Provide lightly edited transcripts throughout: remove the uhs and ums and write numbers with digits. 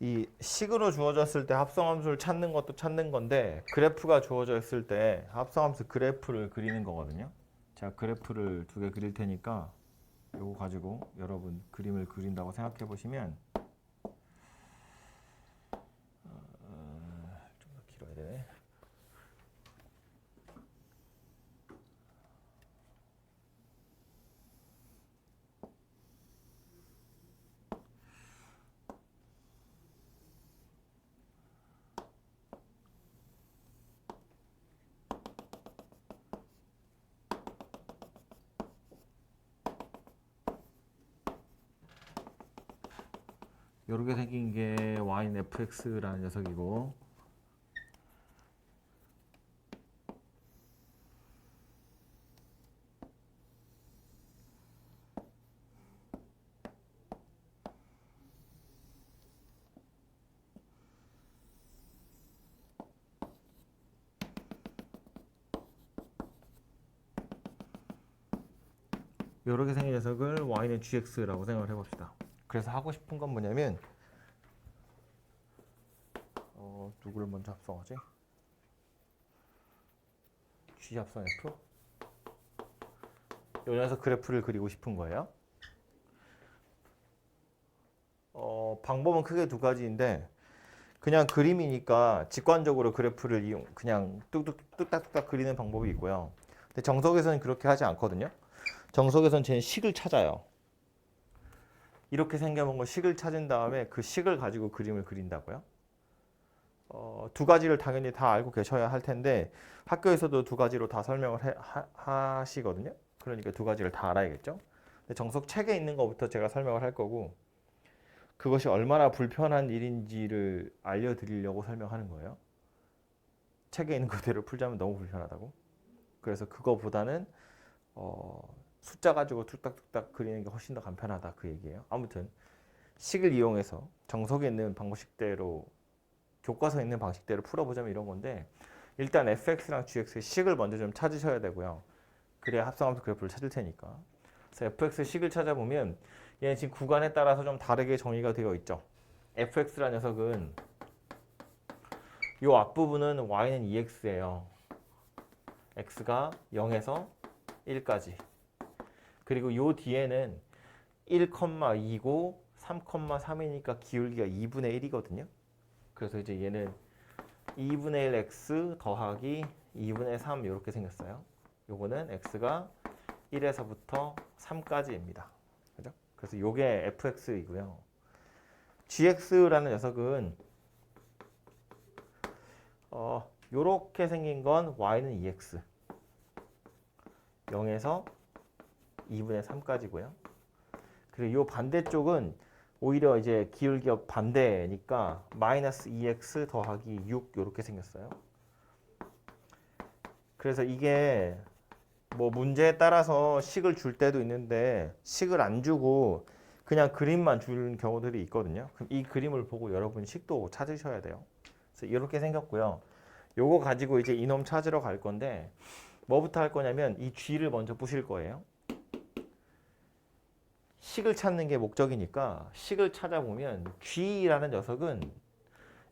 이 식으로 주어졌을 때 합성함수를 찾는 것도 찾는 건데 그래프가 주어져 있을 때 합성함수 그래프를 그리는 거거든요. 제가 그래프를 두 개 그릴 테니까 요거 가지고 여러분 그림을 그린다고 생각해 보시면 좀 더 길어야 되네. 요렇게 생긴 게 y는 fx라는 녀석이고 요렇게 생긴 녀석을 y는 gx라고 생각을 해봅시다. 그래서 하고 싶은 건 뭐냐면 누구를 먼저 합성하지? G 합성 F? 요 녀석 그래프를 그리고 싶은 거예요. 방법은 크게 두 가지인데 그냥 그림이니까 직관적으로 그래프를 그냥 뚝딱뚝딱 그리는 방법이 있고요. 근데 정석에서는 그렇게 하지 않거든요. 정석에서는 제 식을 찾아요. 이렇게 생겨본 거 식을 찾은 다음에 그 식을 가지고 그림을 그린다고요. 두 가지를 당연히 다 알고 계셔야 할 텐데 학교에서도 두 가지로 다 설명을 하시거든요. 그러니까 두 가지를 다 알아야겠죠. 근데 정석 책에 있는 것부터 제가 설명을 할 거고 그것이 얼마나 불편한 일인지를 알려드리려고 설명하는 거예요. 책에 있는 그대로 풀자면 너무 불편하다고. 그래서 그거보다는 숫자 가지고 뚝딱뚝딱 그리는 게 훨씬 더 간편하다 그 얘기예요. 아무튼 식을 이용해서 정석에 있는 방식대로 교과서에 있는 방식대로 풀어보자면 이런 건데 일단 fx랑 gx의 식을 먼저 좀 찾으셔야 되고요. 그래야 합성함수 그래프를 찾을 테니까. 그래서 fx 식을 찾아보면 얘는 지금 구간에 따라서 좀 다르게 정의가 되어 있죠. fx라는 녀석은 이 앞부분은 y는 2x예요. x가 0에서 1까지. 그리고 요 뒤에는 1,2고 3,3이니까 기울기가 2분의 1이거든요. 그래서 이제 얘는 2분의 1 x 더하기 2분의 3 이렇게 생겼어요. 요거는 x가 1에서부터 3까지입니다. 그죠? 그래서 요게 fx이고요. gx라는 녀석은 요렇게 생긴 건 y는 2x 0에서 2분의 3까지고요. 그리고 요 반대쪽은 오히려 이제 기울기가 반대니까 마이너스 2x 더하기 6 이렇게 생겼어요. 그래서 이게 뭐 문제에 따라서 식을 줄 때도 있는데 식을 안 주고 그냥 그림만 주는 경우들이 있거든요. 그럼 이 그림을 보고 여러분 식도 찾으셔야 돼요. 그래서 이렇게 생겼고요. 요거 가지고 이제 이놈 찾으러 갈 건데 뭐부터 할 거냐면 이 g를 먼저 부실 거예요. 식을 찾는 게 목적이니까 식을 찾아보면 g라는 녀석은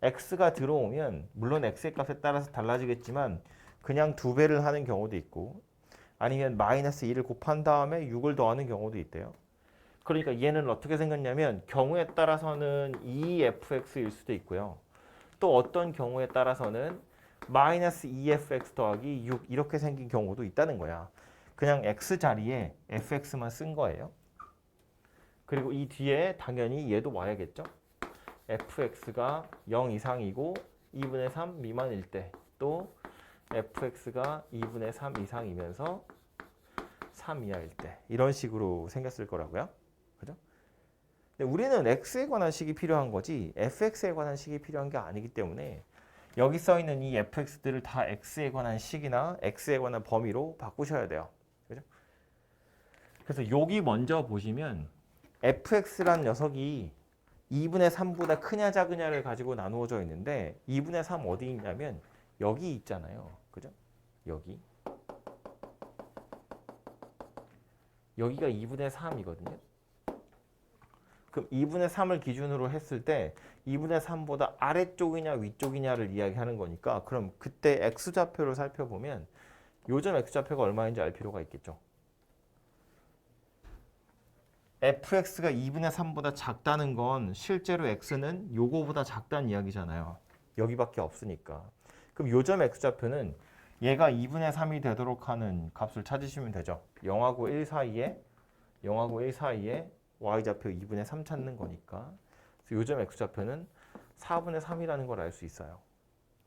x가 들어오면 물론 x의 값에 따라서 달라지겠지만 그냥 두 배를 하는 경우도 있고 아니면 마이너스 2를 곱한 다음에 6을 더하는 경우도 있대요. 그러니까 얘는 어떻게 생겼냐면 경우에 따라서는 2fx일 수도 있고요. 또 어떤 경우에 따라서는 마이너스 2fx 더하기 6 이렇게 생긴 경우도 있다는 거야. 그냥 x 자리에 fx만 쓴 거예요. 그리고 이 뒤에 당연히 얘도 와야겠죠. fx가 0 이상이고 2분의 3 미만일 때 또 fx가 2분의 3 이상이면서 3 이하일 때 이런 식으로 생겼을 거라고요. 그죠? 근데 우리는 x에 관한 식이 필요한 거지 fx에 관한 식이 필요한 게 아니기 때문에 여기 써 있는 이 fx들을 다 x에 관한 식이나 x에 관한 범위로 바꾸셔야 돼요. 그죠? 그래서 여기 먼저 보시면 fx란 녀석이 2분의 3보다 크냐 작으냐를 가지고 나누어져 있는데 2분의 3 어디 있냐면 여기 있잖아요. 그죠? 여기. 여기가 2분의 3이거든요. 그럼 2분의 3을 기준으로 했을 때 2분의 3보다 아래쪽이냐 위쪽이냐를 이야기하는 거니까 그럼 그때 x좌표를 살펴보면 요점 x좌표가 얼마인지 알 필요가 있겠죠. fx가 2분의 3보다 작다는 건 실제로 x는 요거보다 작다는 이야기잖아요. 여기밖에 없으니까. 그럼 요점 x좌표는 얘가 2분의 3이 되도록 하는 값을 찾으시면 되죠. 0하고 1 사이에 y좌표 2분의 3 찾는 거니까. 그래서 요점 x좌표는 4분의 3이라는 걸 알 수 있어요.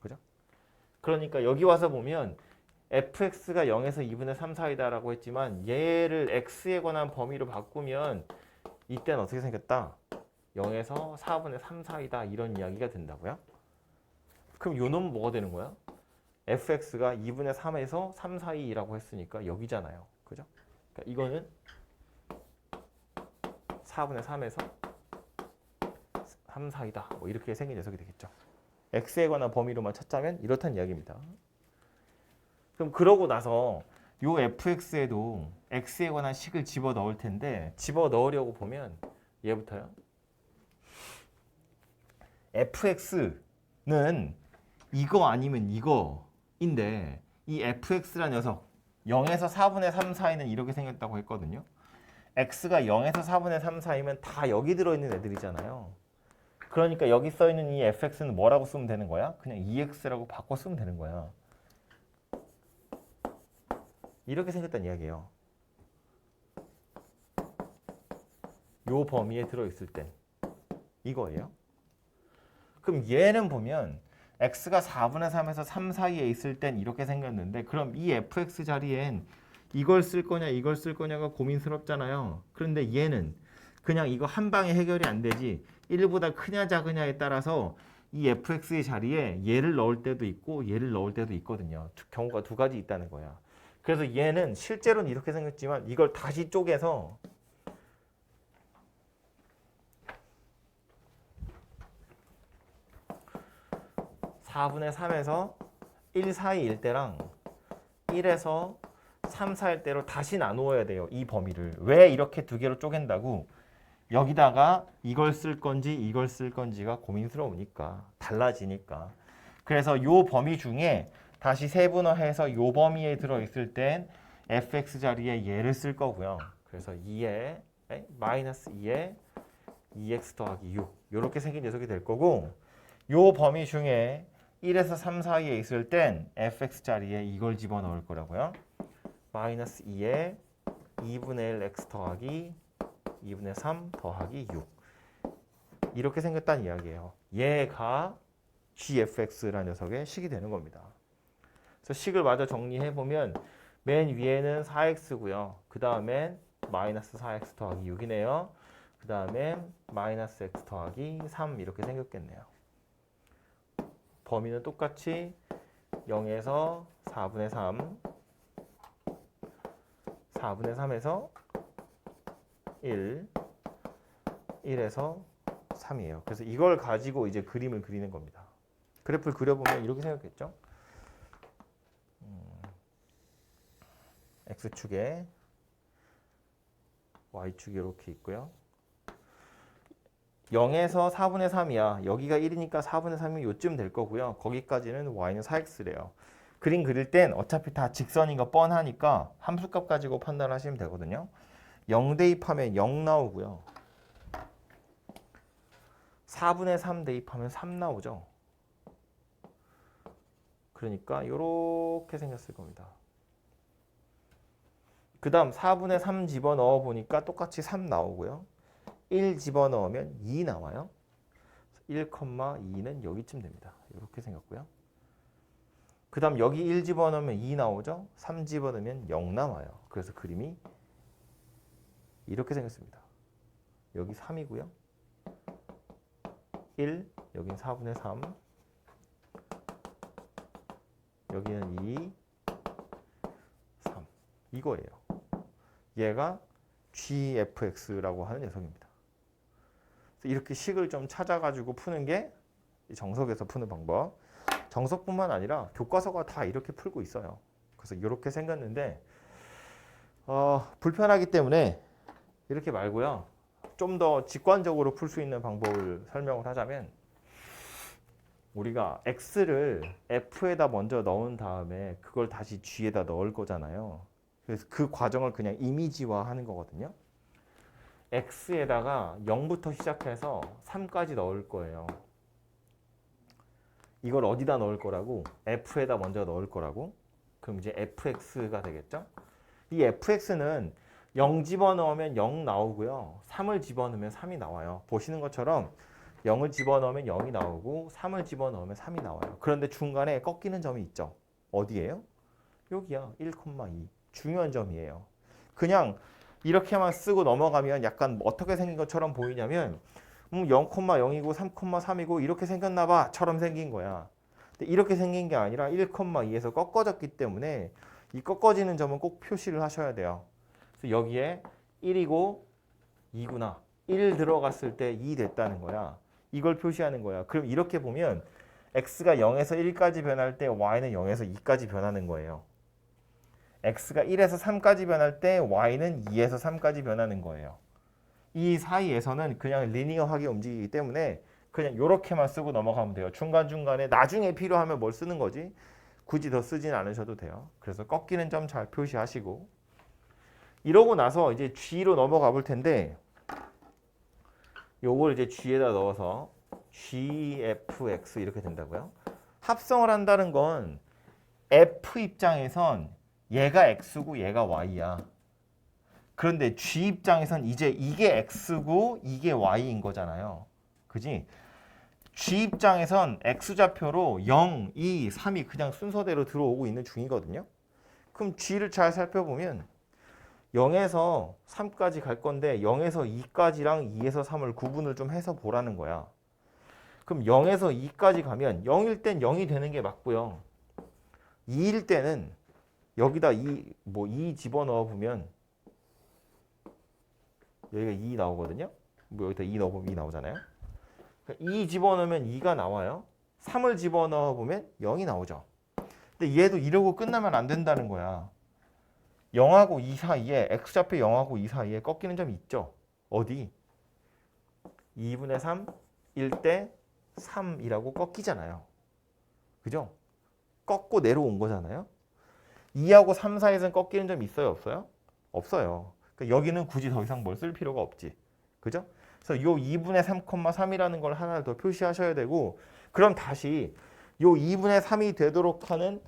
그죠? 그러니까 여기 와서 보면 fx가 0에서 2분의 3 사이다라고 했지만 얘를 x에 관한 범위로 바꾸면 이때는 어떻게 생겼다? 0에서 4분의 3 사이다 이런 이야기가 된다고요? 그럼 요 놈은 뭐가 되는 거야? fx가 2분의 3에서 3 사이라고 했으니까 여기잖아요. 그죠? 그러니까 이거는 4분의 3에서 3 사이다. 뭐 이렇게 생긴 녀석이 되겠죠. x에 관한 범위로만 찾자면 이렇다는 이야기입니다. 그럼 그러고 나서 요 fx에도 x에 관한 식을 집어 넣을 텐데 집어 넣으려고 보면 얘부터요. fx는 이거 아니면 이거인데 이 fx라는 녀석 0에서 4분의 3 사이는 이렇게 생겼다고 했거든요. x가 0에서 4분의 3 사이면 다 여기 들어있는 애들이잖아요. 그러니까 여기 써있는 이 fx는 뭐라고 쓰면 되는 거야? 그냥 ex라고 바꿔 쓰면 되는 거야. 이렇게 생겼다는 이야기예요. 요 범위에 들어있을 땐 이거예요. 그럼 얘는 보면 x가 4분의 3에서 3 사이에 있을 땐 이렇게 생겼는데 그럼 이 fx 자리엔 이걸 쓸 거냐 이걸 쓸 거냐가 고민스럽잖아요. 그런데 얘는 그냥 이거 한 방에 해결이 안 되지 1보다 크냐 작으냐에 따라서 이 fx의 자리에 얘를 넣을 때도 있고 얘를 넣을 때도 있거든요. 경우가 두 가지 있다는 거야. 그래서 얘는 실제로는 이렇게 생겼지만 이걸 다시 쪼개서 (4분의 3에서 1 사이일 때랑 1에서 3 사이일 때로 다시 나누어야 돼요. 이 범위를. 왜 이렇게 두 개로 쪼갠다고? 여기다가 이걸 쓸 건지 이걸 쓸 건지가 고민스러우니까 달라지니까. 그래서 요 범위 중에 다시 세분화해서 요 범위에 들어있을 땐 fx 자리에 얘를 쓸 거고요. 그래서 2에 마이너스 2에 2x 더하기 6 이렇게 생긴 녀석이 될 거고 요 범위 중에 1에서 3 사이에 있을 땐 fx 자리에 이걸 집어넣을 거라고요. 마이너스 2에 2분의 1 x 더하기 2분의 3 더하기 6 이렇게 생겼다는 이야기예요. 얘가 gfx라는 녀석의 식이 되는 겁니다. 그래서 식을 마저 정리해보면 맨 위에는 4x고요. 그 다음엔 마이너스 4x 더하기 6이네요. 그 다음엔 마이너스 x 더하기 3 이렇게 생겼겠네요. 범위는 똑같이 0에서 4분의 3 4분의 3에서 1 1에서 3이에요. 그래서 이걸 가지고 이제 그림을 그리는 겁니다. 그래프를 그려보면 이렇게 생겼겠죠. X축에 Y축이 이렇게 있고요. 0에서 4분의 3이야. 여기가 1이니까 4분의 3이 요쯤 될 거고요. 거기까지는 Y는 4X래요. 그림 그릴 땐 어차피 다 직선인 거 뻔하니까 함수값 가지고 판단하시면 되거든요. 0 대입하면 0 나오고요. 4분의 3 대입하면 3 나오죠. 그러니까 이렇게 생겼을 겁니다. 그 다음 4분의 3 집어넣어 보니까 똑같이 3 나오고요. 1 집어넣으면 2 나와요. 1,2는 여기쯤 됩니다. 이렇게 생겼고요. 그 다음 여기 1 집어넣으면 2 나오죠. 3 집어넣으면 0 나와요. 그래서 그림이 이렇게 생겼습니다. 여기 3이고요. 1, 여긴 4분의 3, 여기는 2, 3 이거예요. 얘가 gfx라고 하는 녀석입니다. 이렇게 식을 좀 찾아가지고 푸는 게 정석에서 푸는 방법. 정석뿐만 아니라 교과서가 다 이렇게 풀고 있어요. 그래서 이렇게 생겼는데 불편하기 때문에 이렇게 말고요. 좀 더 직관적으로 풀 수 있는 방법을 설명을 하자면 우리가 x를 f에다 먼저 넣은 다음에 그걸 다시 g에다 넣을 거잖아요. 그래서 그 과정을 그냥 이미지화하는 거거든요. x에다가 0부터 시작해서 3까지 넣을 거예요. 이걸 어디다 넣을 거라고? f에다 먼저 넣을 거라고? 그럼 이제 fx가 되겠죠? 이 fx는 0 집어넣으면 0 나오고요. 3을 집어넣으면 3이 나와요. 보시는 것처럼 0을 집어넣으면 0이 나오고 3을 집어넣으면 3이 나와요. 그런데 중간에 꺾이는 점이 있죠. 어디예요? 여기야. 1,2. 중요한 점이에요. 그냥 이렇게만 쓰고 넘어가면 약간 어떻게 생긴 것처럼 보이냐면 0,0이고 3,3이고 이렇게 생겼나 봐처럼 생긴 거야. 근데 이렇게 생긴 게 아니라 1,2에서 꺾어졌기 때문에 이 꺾어지는 점은 꼭 표시를 하셔야 돼요. 그래서 여기에 1이고 2구나. 1 들어갔을 때 2 됐다는 거야. 이걸 표시하는 거야. 그럼 이렇게 보면 x가 0에서 1까지 변할 때 y는 0에서 2까지 변하는 거예요. x가 1에서 3까지 변할 때 y는 2에서 3까지 변하는 거예요. 이 사이에서는 그냥 리니어하게 움직이기 때문에 그냥 이렇게만 쓰고 넘어가면 돼요. 중간중간에 나중에 필요하면 뭘 쓰는 거지 굳이 더 쓰진 않으셔도 돼요. 그래서 꺾이는 점 잘 표시하시고 이러고 나서 이제 g로 넘어가 볼 텐데 요걸 이제 g에다 넣어서 gfx 이렇게 된다고요. 합성을 한다는 건 f 입장에선 얘가 x고 얘가 y야. 그런데 g 입장에선 이제 이게 x고 이게 y인 거잖아요. 그지? g 입장에선 x좌표로 0, 2, 3이 그냥 순서대로 들어오고 있는 중이거든요. 그럼 g를 잘 살펴보면 0에서 3까지 갈 건데 0에서 2까지랑 2에서 3을 구분을 좀 해서 보라는 거야. 그럼 0에서 2까지 가면 0일 땐 0이 되는 게 맞고요. 2일 때는 여기다 2 집어넣어 보면 여기가 2 나오거든요. 여기다 2 넣어보면 2 나오잖아요. 2 집어넣으면 2가 나와요. 3을 집어넣어 보면 0이 나오죠. 근데 얘도 이러고 끝나면 안 된다는 거야. 0하고 2 사이에 x좌표 0하고 2 사이에 꺾이는 점이 있죠. 어디? 2분의 3, 1대 3이라고 꺾이잖아요. 그죠? 꺾고 내려온 거잖아요. 2하고 3 사이에서는 꺾이는 점이 있어요? 없어요? 없어요. 그러니까 여기는 굳이 더 이상 뭘 쓸 필요가 없지. 그죠? 그래서 요 2분의 3,3이라는 걸 하나 더 표시하셔야 되고 그럼 다시 요 2분의 3이 되도록 하는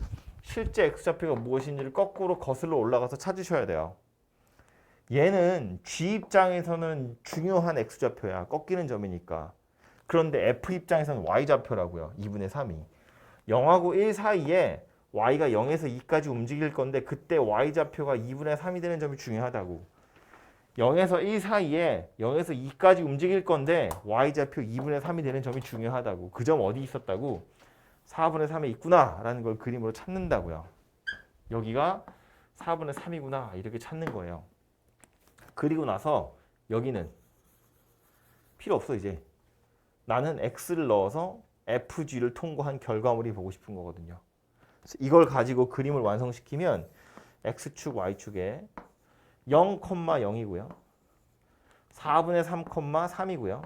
실제 x좌표가 무엇인지를 거꾸로 거슬러 올라가서 찾으셔야 돼요. 얘는 g 입장에서는 중요한 x좌표야. 꺾이는 점이니까. 그런데 f 입장에서는 y좌표라고요. 2분의 3이. 0하고 1 사이에 y가 0에서 2까지 움직일 건데 그때 y좌표가 2분의 3이 되는 점이 중요하다고. 0에서 1 사이에 0에서 2까지 움직일 건데 y좌표 2분의 3이 되는 점이 중요하다고. 그 점 어디 있었다고? 4분의 3에 있구나 라는 걸 그림으로 찾는다고요. 여기가 4분의 3이구나 이렇게 찾는 거예요. 그리고 나서 여기는 필요 없어 이제. 나는 x를 넣어서 fg를 통과한 결과물이 보고 싶은 거거든요. 그래서 이걸 가지고 그림을 완성시키면 x축, y축에 0,0이고요. 4분의 3,3이고요.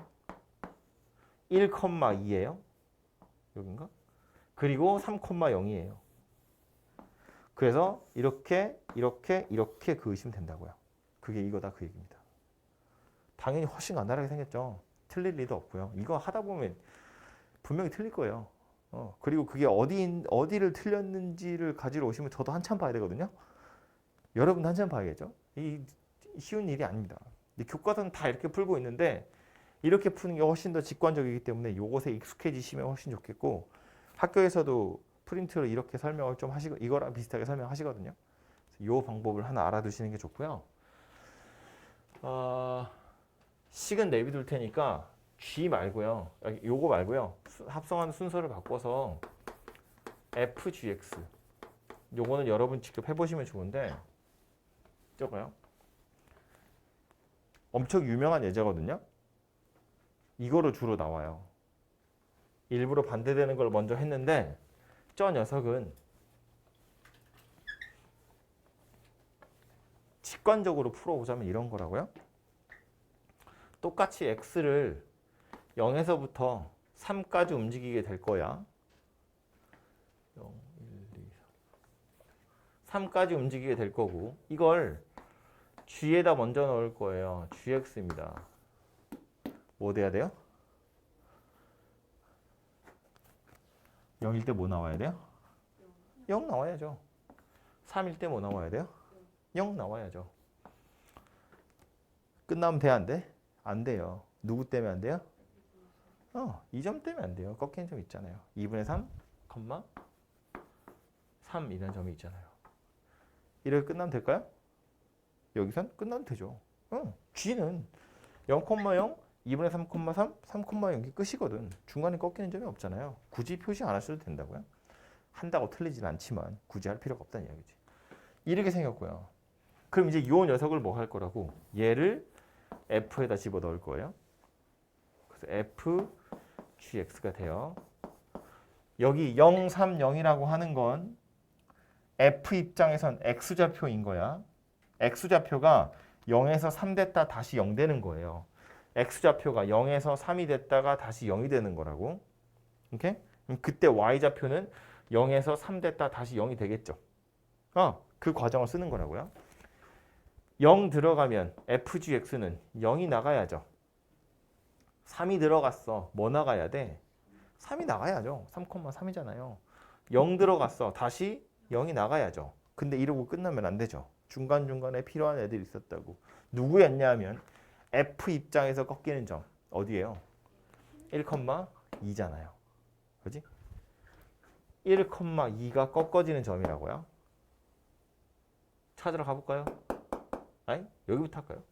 1,2예요. 여긴가? 그리고 3,0이에요. 그래서 이렇게 그으시면 된다고요. 그게 이거다 그 얘기입니다. 당연히 훨씬 간단하게 생겼죠. 틀릴 리도 없고요. 이거 하다 보면 분명히 틀릴 거예요. 그리고 그게 어디를 틀렸는지를 가지러 오시면 저도 한참 봐야 되거든요. 여러분도 한참 봐야겠죠. 이 쉬운 일이 아닙니다. 교과서는 다 이렇게 풀고 있는데 이렇게 푸는 게 훨씬 더 직관적이기 때문에 이것에 익숙해지시면 훨씬 좋겠고 학교에서도 프린트로 이렇게 설명을 좀 하시고 이거랑 비슷하게 설명하시거든요. 이 방법을 하나 알아두시는 게 좋고요. 식은 내비둘 테니까 G 말고요. 요거 말고요. 합성하는 순서를 바꿔서 FGX. 요거는 여러분 직접 해보시면 좋은데 저거요. 엄청 유명한 예제거든요. 이거로 주로 나와요. 일부러 반대되는 걸 먼저 했는데 저 녀석은 직관적으로 풀어보자면 이런 거라고요. 똑같이 x를 0에서부터 3까지 움직이게 될 거야. 0, 1, 2, 3까지 움직이게 될 거고 이걸 g에다 먼저 넣을 거예요. gx입니다. 뭐 돼야 돼요? 0일 때 뭐 나와야 돼요? 0 나와야죠. 3일 때 뭐 나와야 돼요? 0 나와야죠. 끝나면 돼, 안 돼? 안 돼요. 누구 때문에 안 돼요? 이 점 때문에 안 돼요. 꺾이는 점 있잖아요. 2분의 3, 3 이런 점이 있잖아요. 이렇게 끝나면 될까요? 여기선 끝나면 되죠. G는 0,0, 2분의 3,3, 3,0이 끝이거든. 중간에 꺾이는 점이 없잖아요. 굳이 표시 안 하셔도 된다고요. 한다고 틀리진 않지만 굳이 할 필요가 없다는 이야기지. 이렇게 생겼고요. 그럼 이제 이 녀석을 뭐 할 거라고? 얘를 F에다 집어넣을 거예요. 그래서 F, GX가 돼요. 여기 0, 3, 0이라고 하는 건 F 입장에선 X좌표인 거야. X좌표가 0에서 3 됐다 다시 0 되는 거예요. X좌표가 0에서 3이 됐다가 다시 0이 되는 거라고. 오케이? 그럼 그때 Y좌표는 0에서 3 됐다 다시 0이 되겠죠. 그 과정을 쓰는 거라고요. 0 들어가면 FGX는 0이 나가야죠. 3이 들어갔어. 뭐 나가야 돼? 3이 나가야죠. 3,3이잖아요. 0 들어갔어. 다시 0이 나가야죠. 근데 이러고 끝나면 안 되죠. 중간중간에 필요한 애들이 있었다고. 누구였냐 면 F 입장에서 꺾이는 점. 어디예요? 1,2잖아요. 그지? 1,2가 꺾어지는 점이라고요. 찾으러 가볼까요? 아니, 여기부터 할까요?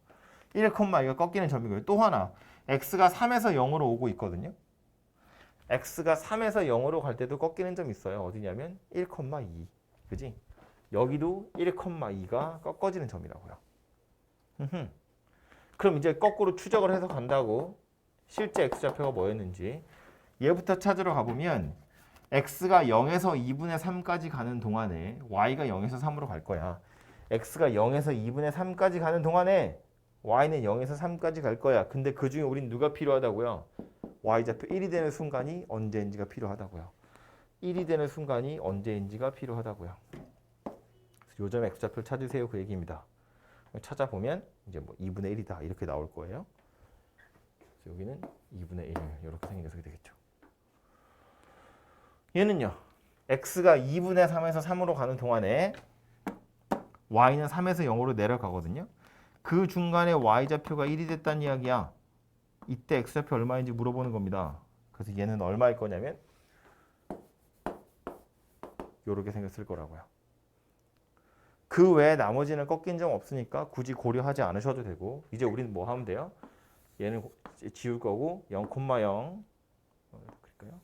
1,2가 꺾이는 점이고요. 또 하나, x가 3에서 0으로 오고 있거든요. x가 3에서 0으로 갈 때도 꺾이는 점이 있어요. 어디냐면 1,2. 그지? 여기도 1,2가 꺾어지는 점이라고요. 그럼 이제 거꾸로 추적을 해서 간다고. 실제 x좌표가 뭐였는지 얘부터 찾으러 가보면 x가 0에서 2분의 3까지 가는 동안에 y가 0에서 3으로 갈 거야. x가 0에서 2분의 3까지 가는 동안에 y는 0에서 3까지 갈 거야. 근데 그 중에 우린 누가 필요하다고요? y좌표 1이 되는 순간이 언제인지가 필요하다고요. 1이 되는 순간이 언제인지가 필요하다고요. 요점 x좌표를 찾으세요. 그 얘기입니다. 찾아보면 이제 뭐 2분의 1이다 이렇게 나올 거예요. 그래서 여기는 2분의 1 이렇게 생긴 녀석이 되겠죠. 얘는요. x가 2분의 3에서 3으로 가는 동안에 y는 3에서 0으로 내려가거든요. 그 중간에 y좌표가 1이 됐다는 이야기야. 이때 x좌표 얼마인지 물어보는 겁니다. 그래서 얘는 얼마일 거냐면 이렇게 생겼을 거라고요. 그 외에 나머지는 꺾인 점 없으니까 굳이 고려하지 않으셔도 되고 이제 우리는 뭐 하면 돼요? 얘는 지울 거고 0,0 그럴까요?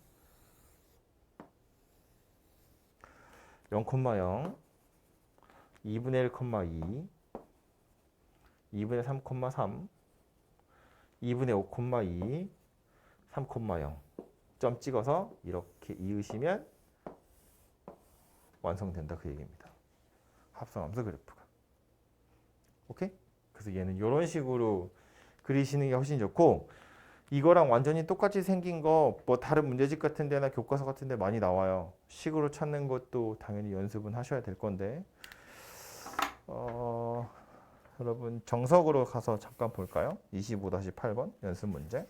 0,0 2분의 1,2 2분의 3,3 2분의 5,2 3,0 점 찍어서 이렇게 이으시면 완성된다 그 얘기입니다. 합성함수 그래프가. 오케이? 그래서 얘는 이런 식으로 그리시는 게 훨씬 좋고 이거랑 완전히 똑같이 생긴 거 뭐 다른 문제집 같은 데나 교과서 같은 데 많이 나와요. 식으로 찾는 것도 당연히 연습은 하셔야 될 건데 여러분 정석으로 가서 잠깐 볼까요? 25-8번 연습 문제.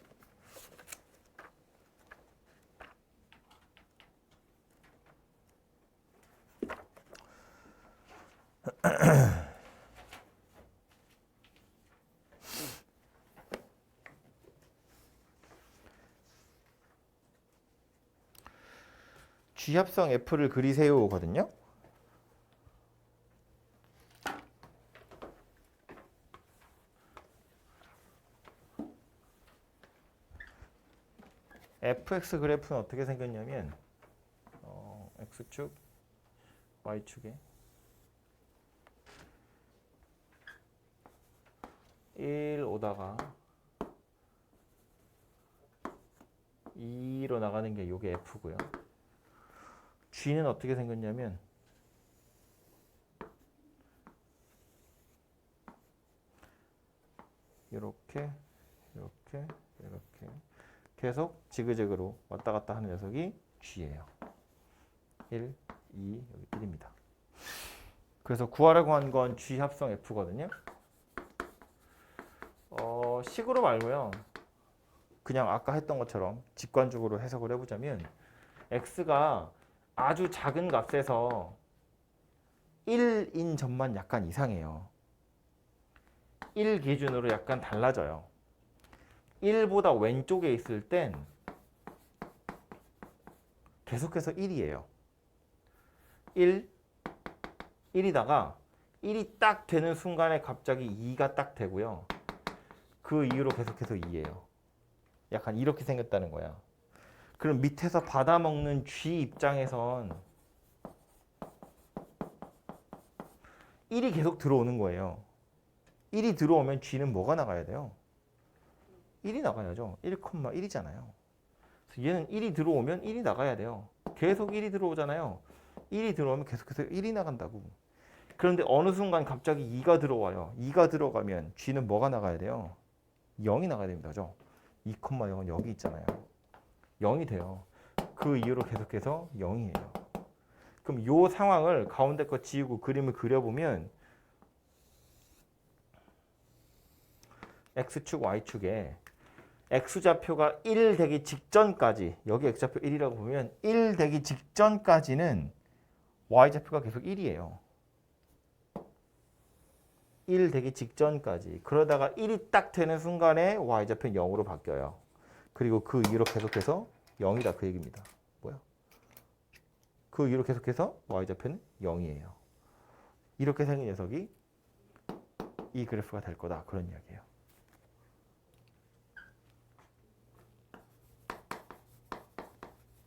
G합성 F를 그리세요거든요. fx 그래프는 어떻게 생겼냐면 x축, y축에 1 오다가 2로 나가는 게 요게 f고요. G는 어떻게 생겼냐면 이렇게 이렇게 이렇게 계속 지그재그로 왔다 갔다 하는 녀석이 G예요. 1, 2, 여기 1입니다. 그래서 구하라고 한 건 G 합성 F거든요. 식으로 말고요. 그냥 아까 했던 것처럼 직관적으로 해석을 해보자면 X가 아주 작은 값에서 1인 점만 약간 이상해요. 1 기준으로 약간 달라져요. 1보다 왼쪽에 있을 땐 계속해서 1이에요. 1이다가 1이 딱 되는 순간에 갑자기 2가 딱 되고요. 그 이후로 계속해서 2예요. 약간 이렇게 생겼다는 거야. 그럼 밑에서 받아먹는 G 입장에선 1이 계속 들어오는 거예요. 1이 들어오면 G는 뭐가 나가야 돼요? 1이 나가야죠. 1,1이잖아요. 얘는 1이 들어오면 1이 나가야 돼요. 계속 1이 들어오잖아요. 1이 들어오면 계속해서 1이 나간다고. 그런데 어느 순간 갑자기 2가 들어와요. 2가 들어가면 G는 뭐가 나가야 돼요? 0이 나가야 됩니다. 그죠? 2,0은 여기 있잖아요. 0이 돼요. 그 이후로 계속해서 0이에요. 그럼 이 상황을 가운데 거 지우고 그림을 그려보면 X축, Y축에 X좌표가 1 되기 직전까지 여기 X좌표 1이라고 보면 1 되기 직전까지는 Y좌표가 계속 1이에요. 1 되기 직전까지. 그러다가 1이 딱 되는 순간에 Y좌표는 0으로 바뀌어요. 그리고 그 이후로 계속해서 0이다 그 얘기입니다. 뭐야? 그 이후로 계속해서 Y좌표는 0이에요. 이렇게 생긴 녀석이 이 그래프가 될 거다. 그런 이야기예요.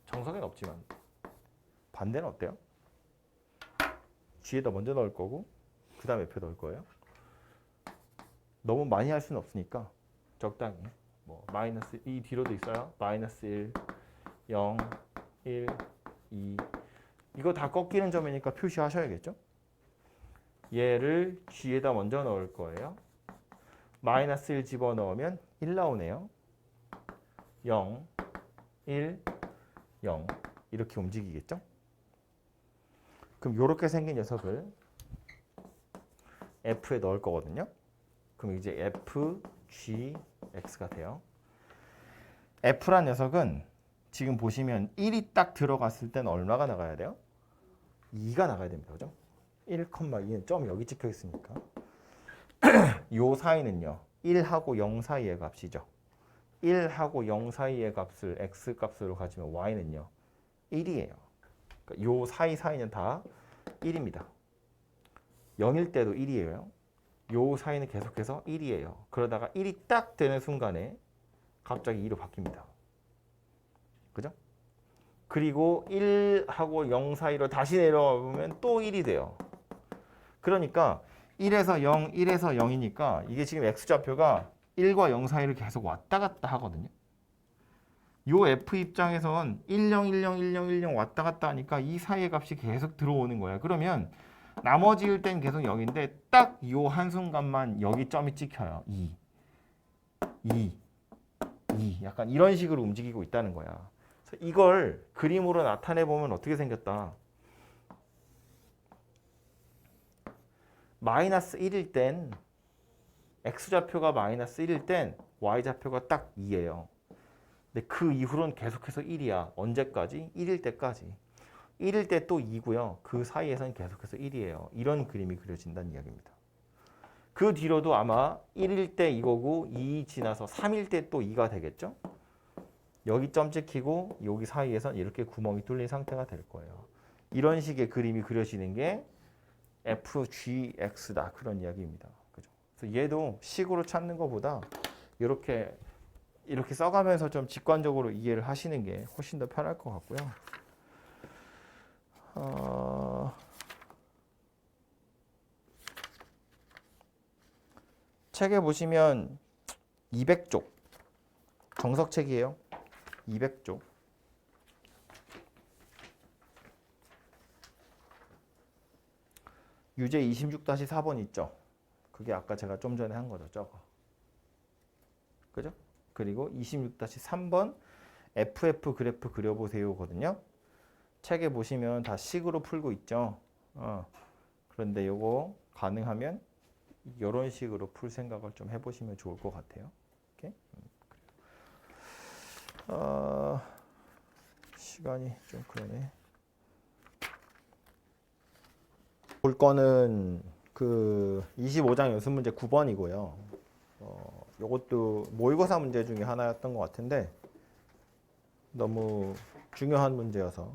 정석엔 없지만 반대는 어때요? G에다 먼저 넣을 거고 그 다음에 F에 넣을 거예요. 너무 많이 할 수는 없으니까 적당히 뭐 마이너스 이 뒤로도 있어요. 마이너스 1, 0, 1, 2 이거 다 꺾이는 점이니까 표시하셔야겠죠? 얘를 G에다 먼저 넣을 거예요. 마이너스 1 집어넣으면 1 나오네요. 0, 1, 0 이렇게 움직이겠죠? 그럼 이렇게 생긴 녀석을 F에 넣을 거거든요. 그럼 이제 F, G, X가 돼요. F란 녀석은 지금 보시면 1이 딱 들어갔을 때는 얼마가 나가야 돼요? 2가 나가야 됩니다. 그죠? 1,2는 점 여기 찍혀 있으니까. 요 사이는요. 1하고 0 사이의 값이죠. 1하고 0 사이의 값을 X 값으로 가지면 Y는요. 1이에요. 그러니까 요 사이는 다 1입니다. 0일 때도 1이에요. 요 사이는 계속해서 1이에요. 그러다가 1이 딱 되는 순간에 갑자기 2로 바뀝니다. 그죠? 그리고 1하고 0 사이로 다시 내려와 보면 또 1이 돼요. 그러니까 1에서 0, 1에서 0이니까 이게 지금 X좌표가 1과 0 사이를 계속 왔다 갔다 하거든요. 요 F 입장에선 10, 10, 10, 10 왔다 갔다 하니까 이 사이의 값이 계속 들어오는 거야. 그러면 나머지일 땐 계속 0인데 딱 요 한순간만 여기 점이 찍혀요. 2, 2, 2 약간 이런 식으로 움직이고 있다는 거야. 그래서 이걸 그림으로 나타내 보면 어떻게 생겼다. 마이너스 1일 땐 X좌표가 마이너스 1일 땐 Y좌표가 딱 2예요. 근데 그 이후로는 계속해서 1이야. 언제까지? 1일 때까지. 1일 때 또 2고요. 그 사이에서는 계속해서 1이에요. 이런 그림이 그려진다는 이야기입니다. 그 뒤로도 아마 1일 때 이거고 2 지나서 3일 때 또 2가 되겠죠? 여기 점 찍히고 여기 사이에선 이렇게 구멍이 뚫린 상태가 될 거예요. 이런 식의 그림이 그려지는 게 FGX다. 그런 이야기입니다. 그죠? 그래서 얘도 식으로 찾는 것보다 이렇게 써가면서 좀 직관적으로 이해를 하시는 게 훨씬 더 편할 것 같고요. 책에 보시면 200쪽 정석책이에요. 200쪽. 유제 26-4번 있죠. 그게 아까 제가 좀 전에 한 거죠. 저거. 그죠? 그리고 26-3번 FF 그래프 그려보세요거든요. 책에 보시면 다 식으로 풀고 있죠. 그런데 요거 가능하면 이런 식으로 풀 생각을 좀 해보시면 좋을 것 같아요. 오케이? 시간이 좀 그러네. 볼 거는 그 25장 연습 문제 9번이고요. 요것도 모의고사 문제 중에 하나였던 것 같은데 너무 중요한 문제여서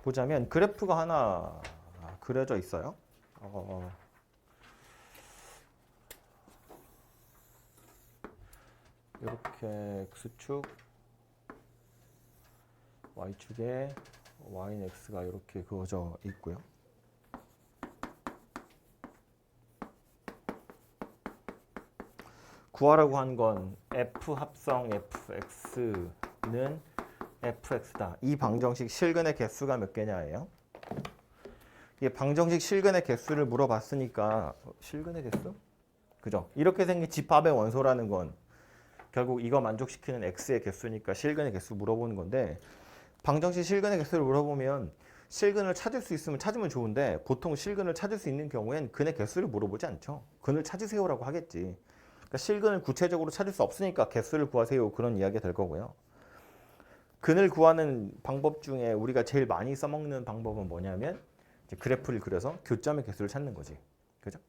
보자면 그래프가 하나 그려져 있어요. 이렇게 x축, y축에 y는 x가 이렇게 그어져 있고요. 구하라고 한 건 f 합성 fx는 fx다. 이 방정식 실근의 개수가 몇 개냐예요. 이 방정식 실근의 개수를 물어봤으니까 실근의 개수? 그죠? 이렇게 생긴 집합의 원소라는 건 결국 이거 만족시키는 x의 개수니까 실근의 개수 물어보는 건데 방정식 실근의 개수를 물어보면 실근을 찾을 수 있으면 찾으면 좋은데 보통 실근을 찾을 수 있는 경우엔 근의 개수를 물어보지 않죠. 근을 찾으세요라고 하겠지. 그러니까 실근을 구체적으로 찾을 수 없으니까 개수를 구하세요. 그런 이야기가 될 거고요. 근을 구하는 방법 중에 우리가 제일 많이 써먹는 방법은 뭐냐면 이제 그래프를 그려서 교점의 개수를 찾는 거지. 그죠?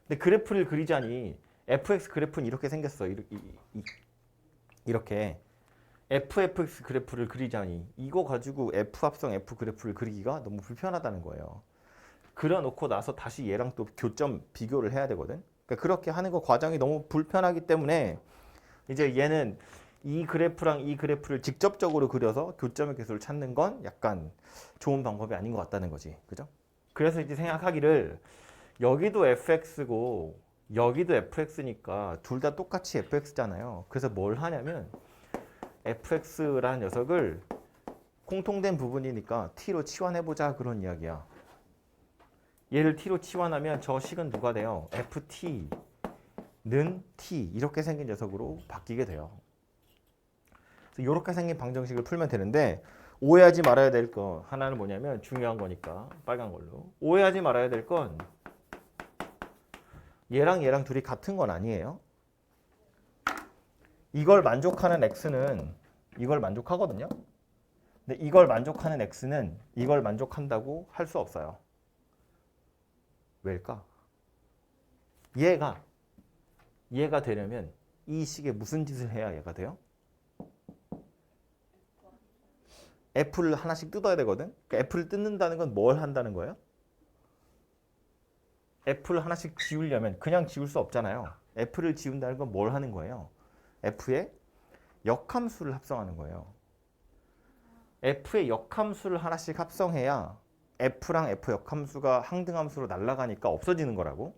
근데 그래프를 그리자니 fx 그래프는 이렇게 생겼어. 이렇게 fx 그래프를 그리자니 이거 가지고 f 합성 f 그래프를 그리기가 너무 불편하다는 거예요. 그려놓고 나서 다시 얘랑 또 교점 비교를 해야 되거든. 그러니까 그렇게 하는 거 과정이 너무 불편하기 때문에 이제 얘는 이 그래프랑 이 그래프를 직접적으로 그려서 교점의 개수를 찾는 건 약간 좋은 방법이 아닌 것 같다는 거지. 그죠? 그래서 이제 생각하기를 여기도 fx고 여기도 fx니까 둘 다 똑같이 fx잖아요. 그래서 뭘 하냐면 fx라는 녀석을 공통된 부분이니까 t로 치환해보자 그런 이야기야. 얘를 t로 치환하면 저 식은 누가 돼요? ft는 t 이렇게 생긴 녀석으로 바뀌게 돼요. 그래서 이렇게 생긴 방정식을 풀면 되는데 오해하지 말아야 될 거 하나는 뭐냐면 중요한 거니까 빨간 걸로 오해하지 말아야 될 건 얘랑 둘이 같은 건 아니에요. 이걸 만족하는 x는 이걸 만족하거든요. 근데 이걸 만족하는 x는 이걸 만족한다고 할 수 없어요. 왜일까? 얘가 되려면 이 식에 무슨 짓을 해야 얘가 돼요? f를 하나씩 뜯어야 되거든. 그러니까 f를 뜯는다는 건 뭘 한다는 거예요? f를 하나씩 지우려면 그냥 지울 수 없잖아요. f를 지운다는 건 뭘 하는 거예요? f의 역함수를 합성하는 거예요. f의 역함수를 하나씩 합성해야 f랑 f 역함수가 항등함수로 날아가니까 없어지는 거라고.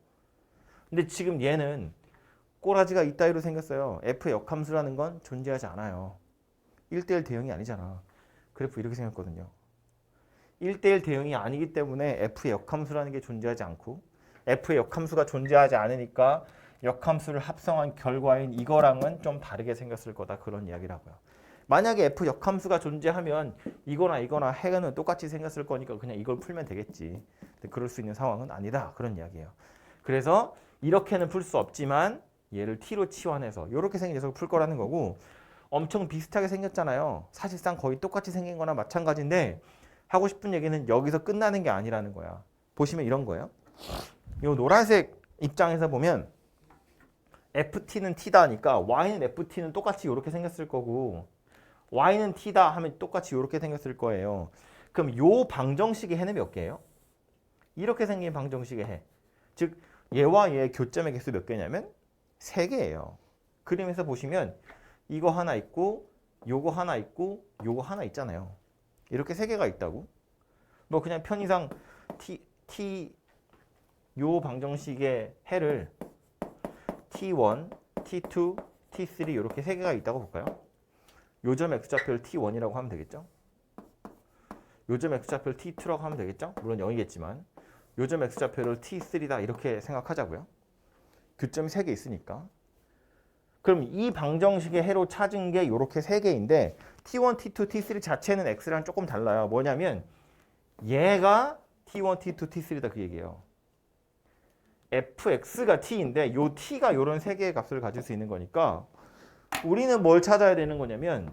근데 지금 얘는 꼬라지가 이따위로 생겼어요. f의 역함수라는 건 존재하지 않아요. 1대1 대응이 아니잖아. 그래프 이렇게 생겼거든요. 1대1 대응이 아니기 때문에 f의 역함수라는 게 존재하지 않고 f의 역함수가 존재하지 않으니까 역함수를 합성한 결과인 이거랑은 좀 다르게 생겼을 거다. 그런 이야기라고요. 만약에 f 역함수가 존재하면 이거나 해는 똑같이 생겼을 거니까 그냥 이걸 풀면 되겠지. 근데 그럴 수 있는 상황은 아니다. 그런 이야기예요. 그래서 이렇게는 풀 수 없지만 얘를 t로 치환해서 이렇게 생긴 녀석을 풀 거라는 거고 엄청 비슷하게 생겼잖아요. 사실상 거의 똑같이 생긴 거나 마찬가지인데 하고 싶은 얘기는 여기서 끝나는 게 아니라는 거야. 보시면 이런 거예요. 이 노란색 입장에서 보면 ft는 t다 하니까 y는 ft는 똑같이 이렇게 생겼을 거고 y는 t다 하면 똑같이 이렇게 생겼을 거예요. 그럼 요 방정식의 해는 몇 개예요? 이렇게 생긴 방정식의 해. 즉 얘와 얘의 교점의 개수 몇 개냐면 3개예요. 그림에서 보시면 이거 하나 있고 요거 하나 있고 요거 하나 있잖아요. 이렇게 3개가 있다고. 뭐 그냥 편의상 t 요 방정식의 해를 t1, t2, t3 이렇게 3개가 있다고 볼까요? 요점 x좌표를 t1이라고 하면 되겠죠? 요점 x좌표를 t2라고 하면 되겠죠? 물론 0이겠지만 요점 x좌표를 t3다 이렇게 생각하자고요. 교점이 3개 있으니까. 그럼 이 방정식의 해로 찾은 게 이렇게 세 개인데 T1, T2, T3 자체는 X랑 조금 달라요. 뭐냐면 얘가 T1, T2, T3다 그 얘기예요. fx가 t인데 요 t가 요런 세 개의 값을 가질 수 있는 거니까 우리는 뭘 찾아야 되는 거냐면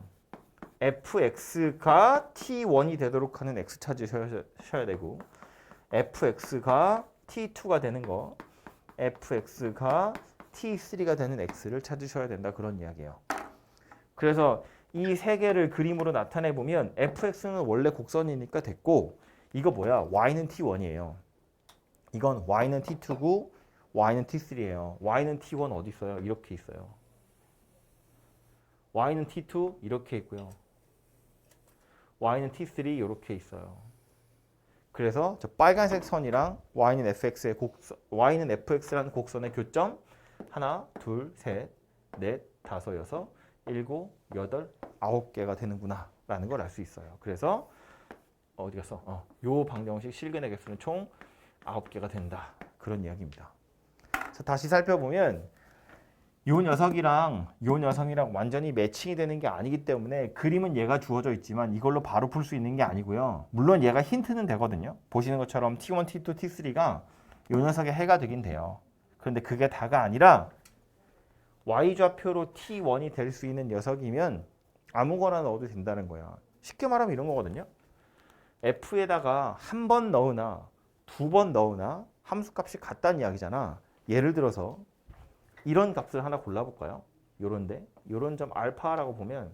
fx가 t1이 되도록 하는 x 찾으셔야 되고 fx가 t2가 되는 거 fx가 t3가 되는 x를 찾으셔야 된다 그런 이야기예요. 그래서 이 세 개를 그림으로 나타내 보면 fx는 원래 곡선이니까 됐고 이거 뭐야? y는 t1이에요. 이건 y는 t2고 y는 t3예요. y는 t1 어디 있어요? 이렇게 있어요. y는 t2 이렇게 있고요. y는 t3 이렇게 있어요. 그래서 저 빨간색 선이랑 y는 fx라는 곡선의 교점 하나, 둘, 셋, 넷, 다섯, 여섯, 일곱, 여덟, 아홉 개가 되는구나 라는 걸 알 수 있어요. 그래서 어디 갔어? 요 방정식 실근의 개수는 총 9개가 된다. 그런 이야기입니다. 그래서 다시 살펴보면 요 녀석이랑 완전히 매칭이 되는 게 아니기 때문에 그림은 얘가 주어져 있지만 이걸로 바로 풀 수 있는 게 아니고요. 물론 얘가 힌트는 되거든요. 보시는 것처럼 T1, T2, T3가 요 녀석의 해가 되긴 돼요. 그런데 그게 다가 아니라 Y좌표로 T1이 될 수 있는 녀석이면 아무거나 넣어도 된다는 거야. 쉽게 말하면 이런 거거든요. F에다가 한 번 넣으나 두 번 넣으나 함수값이 같다는 이야기잖아. 예를 들어서 이런 값을 하나 골라볼까요? 요런 점 알파라고 보면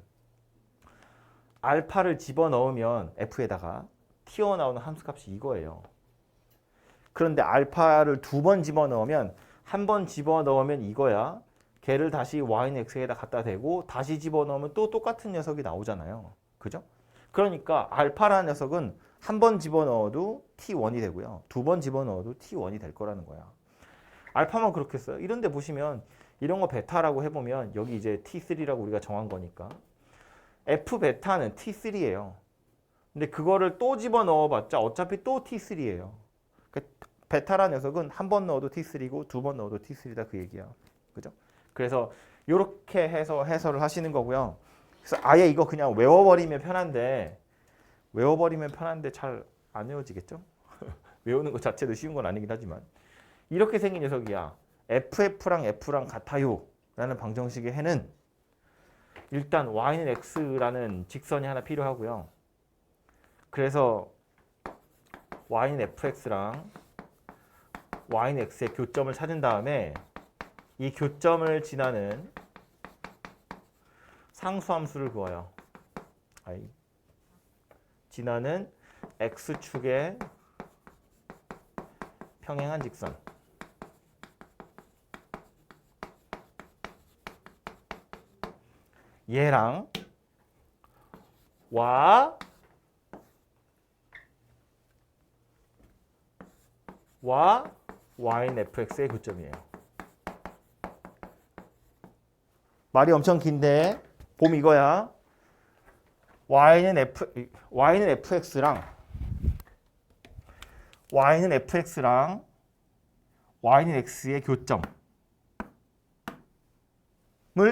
알파를 집어넣으면 F에다가 튀어나오는 함수값이 이거예요. 그런데 알파를 두 번 집어넣으면 한 번 집어넣으면 이거야. 걔를 다시 y는 x에다 갖다 대고 다시 집어넣으면 또 똑같은 녀석이 나오잖아요. 그죠? 그러니까 알파라는 녀석은 한 번 집어넣어도 t1이 되고요. 두 번 집어넣어도 t1이 될 거라는 거야. 알파만 그렇게 써요. 이런 데 보시면 이런 거 베타라고 해보면 여기 이제 t3라고 우리가 정한 거니까 f 베타는 t3예요. 근데 그거를 또 집어넣어봤자 어차피 또 t3예요. 베타라는 녀석은 한 번 넣어도 t3고 두 번 넣어도 t3다 그 얘기야. 그죠? 그래서 이렇게 해서 해설을 하시는 거고요. 그래서 아예 이거 그냥 외워버리면 편한데 잘 안 외워지겠죠? 외우는 것 자체도 쉬운 건 아니긴 하지만 이렇게 생긴 녀석이야. FF랑 F랑 같아요 라는 방정식의 해는 일단 Y는 X라는 직선이 하나 필요하고요. 그래서 Y는 FX랑 Y는 X의 교점을 찾은 다음에 이 교점을 지나는 상수함수를 그어요. 지나는 X축의 평행한 직선. 얘랑 y는 fx의 교점이에요. 말이 엄청 긴데 봄 이거야. y는 fx랑 y는 x의 교점을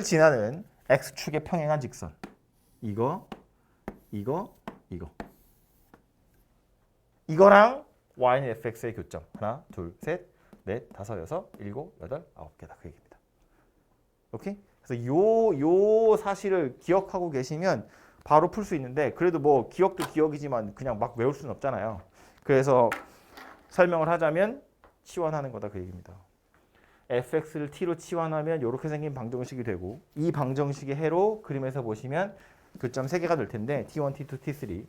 지나는 x축의 평행한 직선. 이거랑 y는 fx의 교점. 하나, 둘, 셋, 넷, 다섯, 여섯, 일곱, 여덟, 아홉 개다 그 얘기입니다. 오케이? 그래서 요 사실을 기억하고 계시면 바로 풀 수 있는데 그래도 뭐 기억도 기억이지만 그냥 막 외울 수는 없잖아요. 그래서 설명을 하자면 치환하는 거다 그 얘기입니다. fx를 t로 치환하면 이렇게 생긴 방정식이 되고 이 방정식의 해로 그림에서 보시면 교점 3개가 될 텐데 t1, t2, t3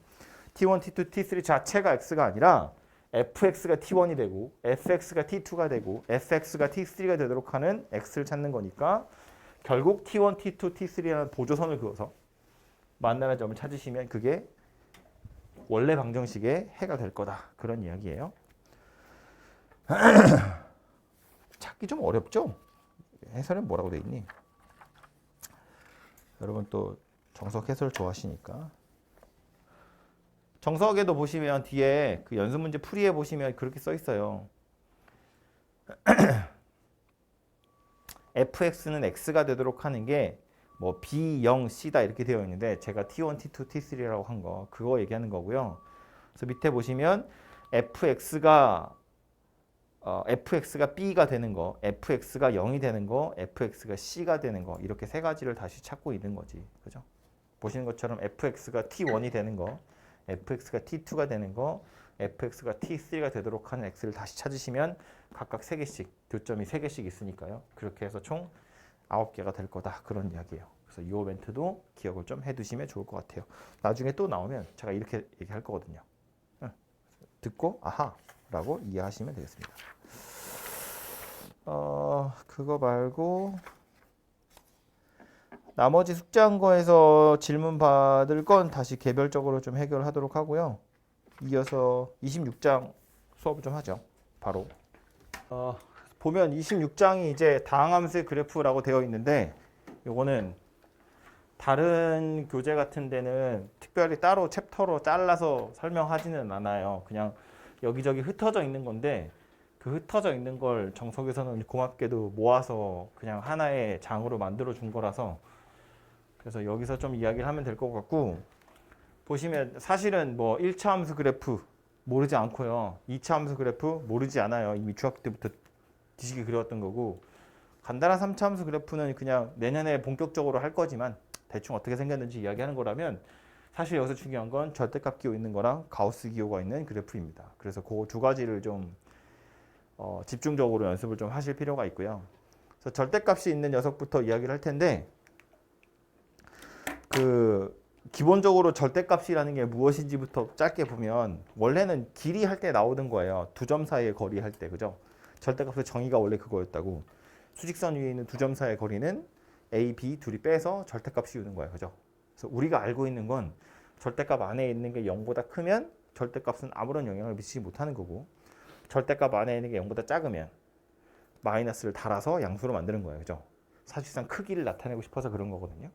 t1, t2, t3 자체가 x가 아니라 fx가 t1이 되고 fx가 t2가 되고 fx가 t3가 되도록 하는 x를 찾는 거니까 결국 t1, t2, t3라는 보조선을 그어서 만나는 점을 찾으시면 그게 원래 방정식의 해가 될 거다. 그런 이야기예요. 찾기 좀 어렵죠? 해설은 뭐라고 돼 있니? 여러분 또 정석 해설 좋아하시니까. 정석에도 보시면 뒤에 그 연습 문제 풀이해 보시면 그렇게 써 있어요. fx는 x가 되도록 하는 게 뭐 b, 0, c다 이렇게 되어 있는데 제가 t1, t2, t3라고 한 거 그거 얘기하는 거고요. 그래서 밑에 보시면 fx가 b가 되는 거, fx가 0이 되는 거, fx가 c가 되는 거 이렇게 세 가지를 다시 찾고 있는 거지. 그죠? 보시는 것처럼 fx가 t1이 되는 거, fx가 t2가 되는 거, fx가 t3가 되도록 하는 x를 다시 찾으시면 각각 3개씩, 교점이 3개씩 있으니까요. 그렇게 해서 총 9개가 될 거다. 그런 이야기예요. 그래서 이 멘트도 기억을 좀 해두시면 좋을 것 같아요. 나중에 또 나오면 제가 이렇게 얘기할 거거든요. 듣고 아하 라고 이해하시면 되겠습니다. 그거 말고 나머지 숙제한 거에서 질문 받을 건 다시 개별적으로 좀 해결하도록 하고요. 이어서 26장 수업을 좀 하죠. 바로 보면 26장이 이제 다항함수의 그래프라고 되어 있는데 요거는 다른 교재 같은 데는 특별히 따로 챕터로 잘라서 설명하지는 않아요. 그냥 여기저기 흩어져 있는 건데 그 흩어져 있는 걸 정석에서는 고맙게도 모아서 그냥 하나의 장으로 만들어 준 거라서 그래서 여기서 좀 이야기를 하면 될 것 같고 보시면 사실은 뭐 1차 함수 그래프 모르지 않고요. 2차 함수 그래프 모르지 않아요. 이미 중학교 때부터 지식이 그려왔던 거고 간단한 3차 함수 그래프는 그냥 내년에 본격적으로 할 거지만 대충 어떻게 생겼는지 이야기하는 거라면 사실 여기서 중요한 건 절대값 기호 있는 거랑 가우스 기호가 있는 그래프입니다. 그래서 그 두 가지를 좀 집중적으로 연습을 좀 하실 필요가 있고요. 그래서 절대값이 있는 녀석부터 이야기를 할 텐데 기본적으로 절대값이라는 게 무엇인지부터 짧게 보면 원래는 길이 할 때 나오던 거예요. 두 점 사이의 거리 할 때 그죠? 절대값의 정의가 원래 그거였다고. 수직선 위에 있는 두 점 사이의 거리는 A, B 둘이 빼서 절대값 씌우는 거예요. 그죠? 그래서 우리가 알고 있는 건 절대값 안에 있는 게 0보다 크면 절대값은 아무런 영향을 미치지 못하는 거고 절대값 안에 있는 게 0보다 작으면 마이너스를 달아서 양수로 만드는 거예요. 그죠? 사실상 크기를 나타내고 싶어서 그런 거거든요.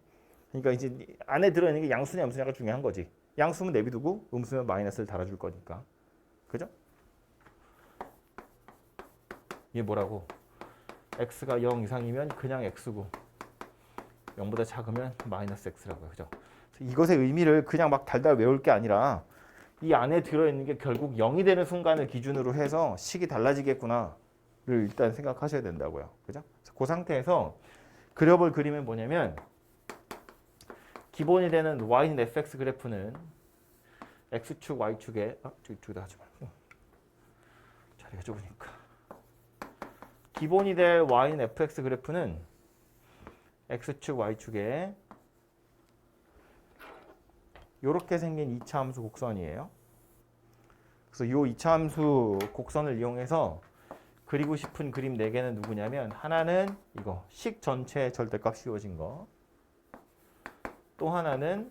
그러니까 이제 안에 들어있는 게 양수냐 음수냐가 중요한 거지. 양수면 내비두고 음수면 마이너스를 달아줄 거니까. 그죠? 이게 뭐라고? x가 0 이상이면 그냥 x고 0보다 작으면 마이너스 x라고요. 그죠? 이것의 의미를 그냥 막 달달 외울 게 아니라 이 안에 들어있는 게 결국 0이 되는 순간을 기준으로 해서 식이 달라지겠구나를 일단 생각하셔야 된다고요. 그죠? 그 상태에서 그려볼 그림은 뭐냐면 기본이 되는 y는 fx 그래프는 x축, y축에 저기다 하지 말고 자리가 좁으니까 기본이 될 y는 fx 그래프는 x축, y축에 이렇게 생긴 2차 함수 곡선이에요. 그래서 이 2차 함수 곡선을 이용해서 그리고 싶은 그림 4개는 누구냐면 하나는 이거 식 전체의 절대값 씌워진 거, 또 하나는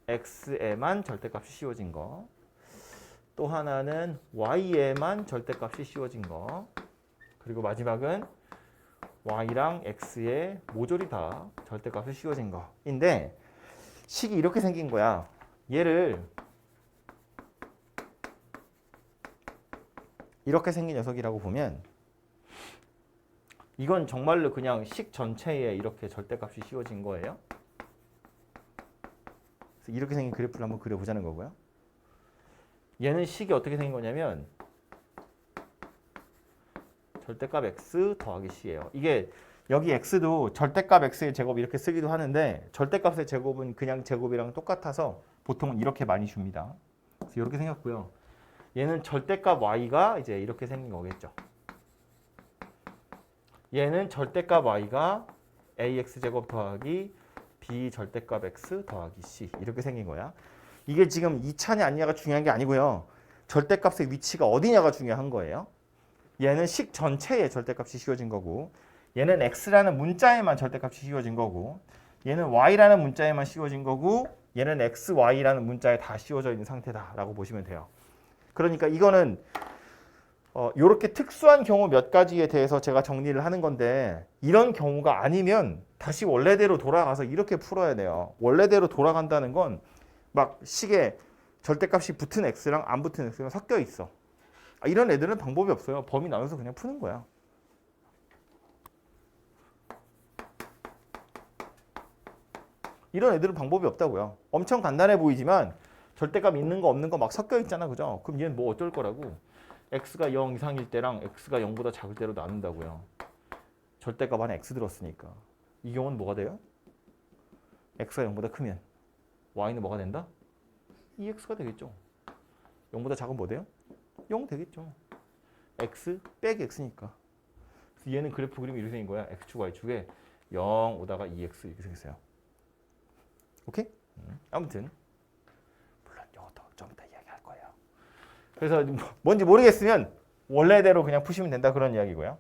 x에만 절대값이 씌워진 거, 또 하나는 y에만 절대값이 씌워진 거, 그리고 마지막은 y랑 x의 모조리 다 절대값이 씌워진 거인데 식이 이렇게 생긴 거야. 얘를 이렇게 생긴 녀석이라고 보면 이건 정말로 그냥 식 전체에 이렇게 절대값이 씌워진 거예요. 그래서 이렇게 생긴 그래프를 한번 그려보자는 거고요. 얘는 식이 어떻게 생긴 거냐면 절대값 x 더하기 c예요. 이게 여기 x도 절대값 x의 제곱 이렇게 쓰기도 하는데 절대값의 제곱은 그냥 제곱이랑 똑같아서 보통은 이렇게 많이 줍니다. 그래서 이렇게 생겼고요. 얘는 절대값 y가 이제 이렇게 생긴 거겠죠. 얘는 절대값 y가 ax제곱 더하기 b 절대값 x 더하기 c 이렇게 생긴 거야. 이게 지금 2차냐 아니냐가 중요한 게 아니고요. 절대값의 위치가 어디냐가 중요한 거예요. 얘는 식 전체에 절대값이 씌워진 거고 얘는 x라는 문자에만 절대값이 씌워진 거고 얘는 y라는 문자에만 씌워진 거고 얘는 x, y라는 문자에 다 씌워져 있는 상태다라고 보시면 돼요. 그러니까 이거는 이렇게 특수한 경우 몇 가지에 대해서 제가 정리를 하는 건데 이런 경우가 아니면 다시 원래대로 돌아가서 이렇게 풀어야 돼요. 원래대로 돌아간다는 건 막 식에 절대값이 붙은 x랑 안 붙은 x가 섞여 있어. 이런 애들은 방법이 없어요. 범위 나눠서 그냥 푸는 거야. 이런 애들은 방법이 없다고요. 엄청 간단해 보이지만 절대값 있는 거 없는 거 막 섞여 있잖아. 그죠? 그럼 얘는 뭐 어쩔 거라고? x가 0 이상일 때랑 x가 0보다 작을 때로 나눈다고요. 절대값 안에 x 들었으니까. 이 경우는 뭐가 돼요? x가 0보다 크면 y는 뭐가 된다? 2x가 되겠죠. 0보다 작으면 뭐 돼요? 0 되겠죠. x 빼기 x니까. 그래서 얘는 그래프 그림이 이렇게 생긴 거야. x축, y축에 0 오다가 2x 이렇게 생겼어요. 오케이? 아무튼 물론 이것도 좀 이따 이야기할 거예요. 그래서 뭔지 모르겠으면 원래대로 그냥 푸시면 된다 그런 이야기고요.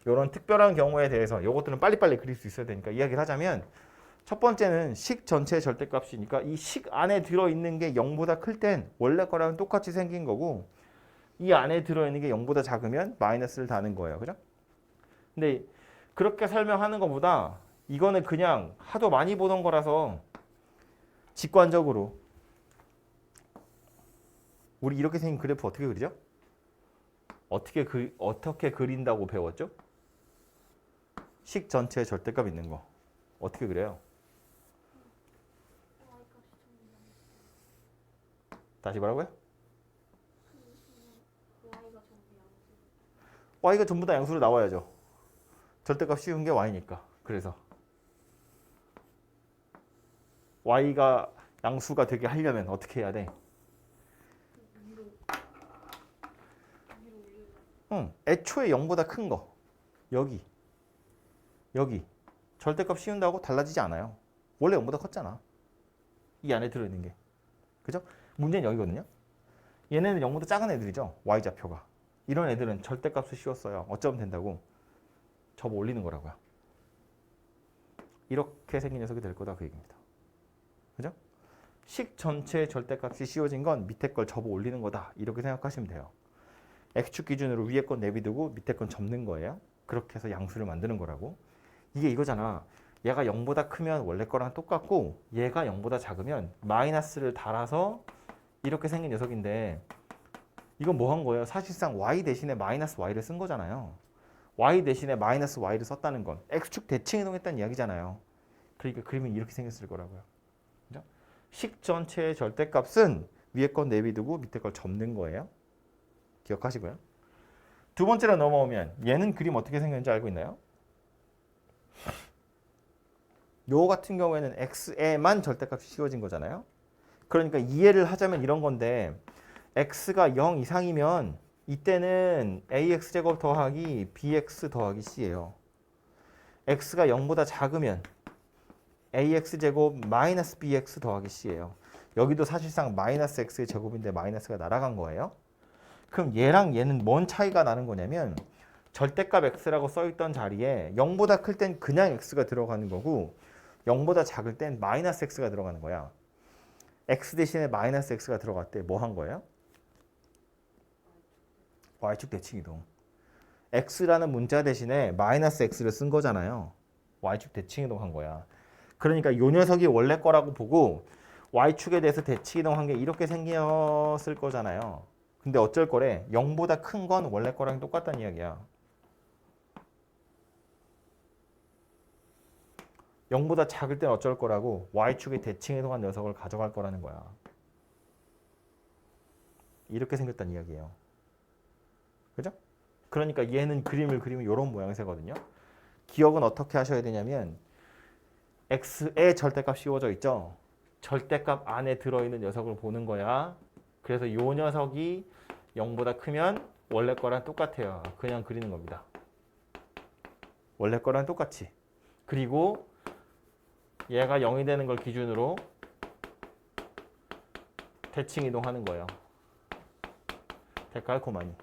이런 특별한 경우에 대해서 이것들은 빨리빨리 그릴 수 있어야 되니까 이야기를 하자면 첫 번째는 식 전체의 절대값이니까 이 식 안에 들어있는 게 0보다 클 땐 원래 거랑 똑같이 생긴 거고 이 안에 들어있는 게 0보다 작으면 마이너스를 다는 거예요. 그죠? 근데 그렇게 설명하는 것보다 이거는 그냥 하도 많이 보던 거라서 직관적으로 우리 이렇게 생긴 그래프 어떻게 그리죠? 어떻게 그린다고 배웠죠? 식 전체의 절대값 있는 거 어떻게 그래요? 다시 뭐라고요? y가 전부 다 양수로 나와야죠. 절대값 씌운 게 y니까. 그래서 y가 양수가 되게 하려면 어떻게 해야 돼? 애초에 0보다 큰 거. 여기. 절대값 씌운다고 달라지지 않아요. 원래 0보다 컸잖아. 이 안에 들어있는 게. 그죠? 문제는 여기거든요. 얘네는 0보다 작은 애들이죠. y좌표가. 이런 애들은 절대값을 씌웠어요. 어쩌면 된다고? 접어 올리는 거라고요. 이렇게 생긴 녀석이 될 거다 그 얘기입니다. 그죠? 식 전체의 절대값이 씌워진 건 밑에 걸 접어 올리는 거다. 이렇게 생각하시면 돼요. x축 기준으로 위에 건 내비두고 밑에 건 접는 거예요. 그렇게 해서 양수를 만드는 거라고. 이게 이거잖아. 얘가 0보다 크면 원래 거랑 똑같고 얘가 0보다 작으면 마이너스를 달아서 이렇게 생긴 녀석인데 이건 뭐 한 거예요? 사실상 y 대신에 마이너스 y를 쓴 거잖아요. y 대신에 마이너스 y를 썼다는 건 x축 대칭 이동했다는 이야기잖아요. 그러니까 그림이 이렇게 생겼을 거라고요. 그죠? 식 전체의 절대값은 위에 건 내비두고 밑에 걸 접는 거예요. 기억하시고요. 두 번째로 넘어오면 얘는 그림 어떻게 생겼는지 알고 있나요? 요 같은 경우에는 x에만 절대값이 씌워진 거잖아요. 그러니까 이해를 하자면 이런 건데 x가 0 이상이면 이때는 ax제곱 더하기 bx 더하기 c예요. x가 0보다 작으면 ax제곱 마이너스 bx 더하기 c예요. 여기도 사실상 마이너스 x의 제곱인데 마이너스가 날아간 거예요. 그럼 얘랑 얘는 뭔 차이가 나는 거냐면 절대값 x라고 써있던 자리에 0보다 클 땐 그냥 x가 들어가는 거고 0보다 작을 땐 마이너스 x가 들어가는 거야. x 대신에 마이너스 x가 들어갈 때 뭐 한 거예요? y축 대칭 이동. x라는 문자 대신에 마이너스 x를 쓴 거잖아요. y축 대칭 이동한 거야. 그러니까 이 녀석이 원래 거라고 보고 y축에 대해서 대칭 이동한 게 이렇게 생겼을 거잖아요. 근데 어쩔 거래? 0보다 큰 건 원래 거랑 똑같다는 이야기야. 0보다 작을 땐 어쩔 거라고? y축에 대칭 이동한 녀석을 가져갈 거라는 거야. 이렇게 생겼다는 이야기예요. 그죠? 그러니까 얘는 그림을 그리면 이런 모양새거든요. 기억은 어떻게 하셔야 되냐면 x의 절대값 씌워져 있죠. 절대값 안에 들어있는 녀석을 보는 거야. 그래서 이 녀석이 0보다 크면 원래 거랑 똑같아요. 그냥 그리는 겁니다. 원래 거랑 똑같이. 그리고 얘가 0이 되는 걸 기준으로 대칭 이동하는 거예요. 데칼코마니.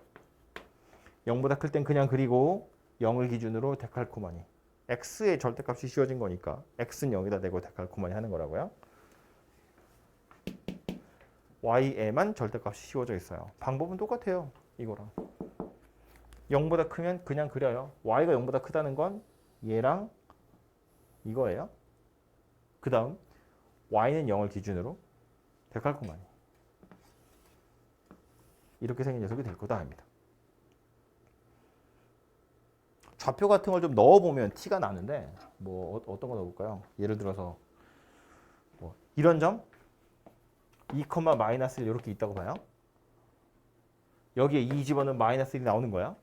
0보다 클 땐 그냥 그리고 0을 기준으로 데칼코마니. x의 절대값이 씌워진 거니까 x는 0에다 대고 데칼코마니 하는 거라고요. y에만 절대값이 씌워져 있어요. 방법은 똑같아요. 이거랑. 0보다 크면 그냥 그려요. y가 0보다 크다는 건 얘랑 이거예요. 그 다음 y는 0을 기준으로 데칼코마니. 이렇게 생긴 녀석이 될 거다 합니다. 좌표 같은 걸 좀 넣어보면 티가 나는데 뭐 어떤 거 넣어볼까요? 예를 들어서 이런 점 2, 마이너스 1 이렇게 있다고 봐요. 여기에 2 집어넣으면 마이너스 1이 나오는 거야.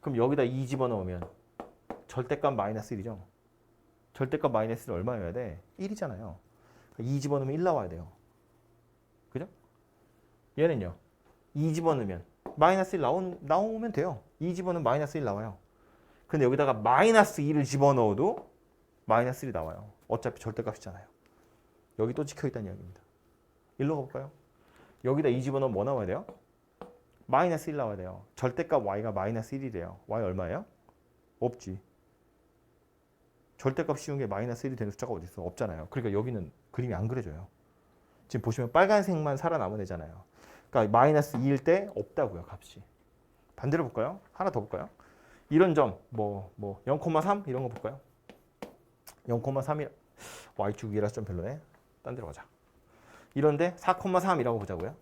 그럼 여기다 2 집어넣으면 절대값 마이너스 1이죠. 절대값 마이너스 1 얼마여야 돼? 1이잖아요. 2 집어넣으면 1 나와야 돼요. 그죠? 얘는요. 2 집어넣으면 마이너스 1 나오면 돼요. 2 집어넣으면 마이너스 1 나와요. 근데 여기다가 마이너스 2를 집어넣어도 마이너스 1이 나와요. 어차피 절대값이잖아요. 여기 또 찍혀있다는 이야기입니다. 일로 가볼까요? 여기다 2 집어넣으면 뭐 나와야 돼요? 마이너스 1 나와야 돼요. 절대값 y가 마이너스 1이래요. y 얼마예요? 없지. 절대값 씌운 게 마이너스 1이 되는 숫자가 어디 있어? 없잖아요. 그러니까 여기는 그림이 안 그려져요. 지금 보시면 빨간색만 살아남은 애잖아요. 그러니까 마이너스 2일 때 없다고요, 값이. 반대로 볼까요? 하나 더 볼까요? 이런 점, 0,3 이런 거 볼까요? 0,3이 y축 위라서 좀 별로네. 딴 데로 가자. 이런데 4,3이라고 보자고요.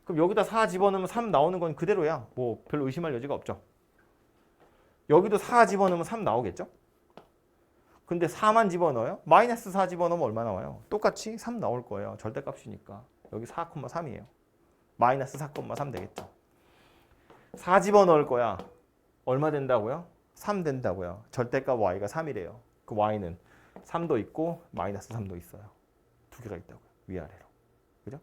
그럼 여기다 4 집어넣으면 3 나오는 건 그대로야. 뭐 별로 의심할 여지가 없죠. 여기도 4 집어넣으면 3 나오겠죠? 근데 4만 집어넣어요? 마이너스 4 집어넣으면 얼마 나와요? 똑같이 3 나올 거예요. 절대값이니까. 여기 4,3이에요. 마이너스 4,3 되겠죠. 4 집어넣을 거야. 얼마 된다고요? 3 된다고요. 절대값 y가 3이래요. 그 y는 3도 있고 마이너스 3도 있어요. 두 개가 있다고요. 위아래로. 그죠?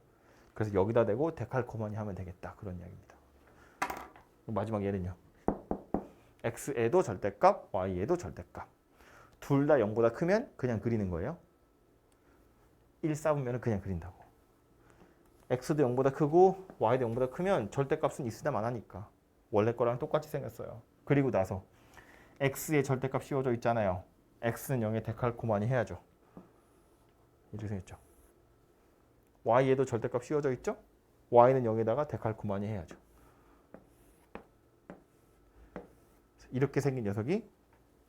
그래서 여기다 대고 데칼코마니 하면 되겠다. 그런 이야기입니다. 마지막 예는요. x에도 절대값, y에도 절대값. 둘 다 0보다 크면 그냥 그리는 거예요. 1 쌓으면 그냥 그린다고. x도 0보다 크고 y도 0보다 크면 절대값은 있으나 마나니까. 원래 거랑 똑같이 생겼어요. 그리고 나서 x의 절대값 씌워져 있잖아요. x는 0에 데칼코마니 해야죠. 이렇게 생겼죠. y에도 절대값 씌워져 있죠? y는 0에다가 데칼코마니 해야죠. 이렇게 생긴 녀석이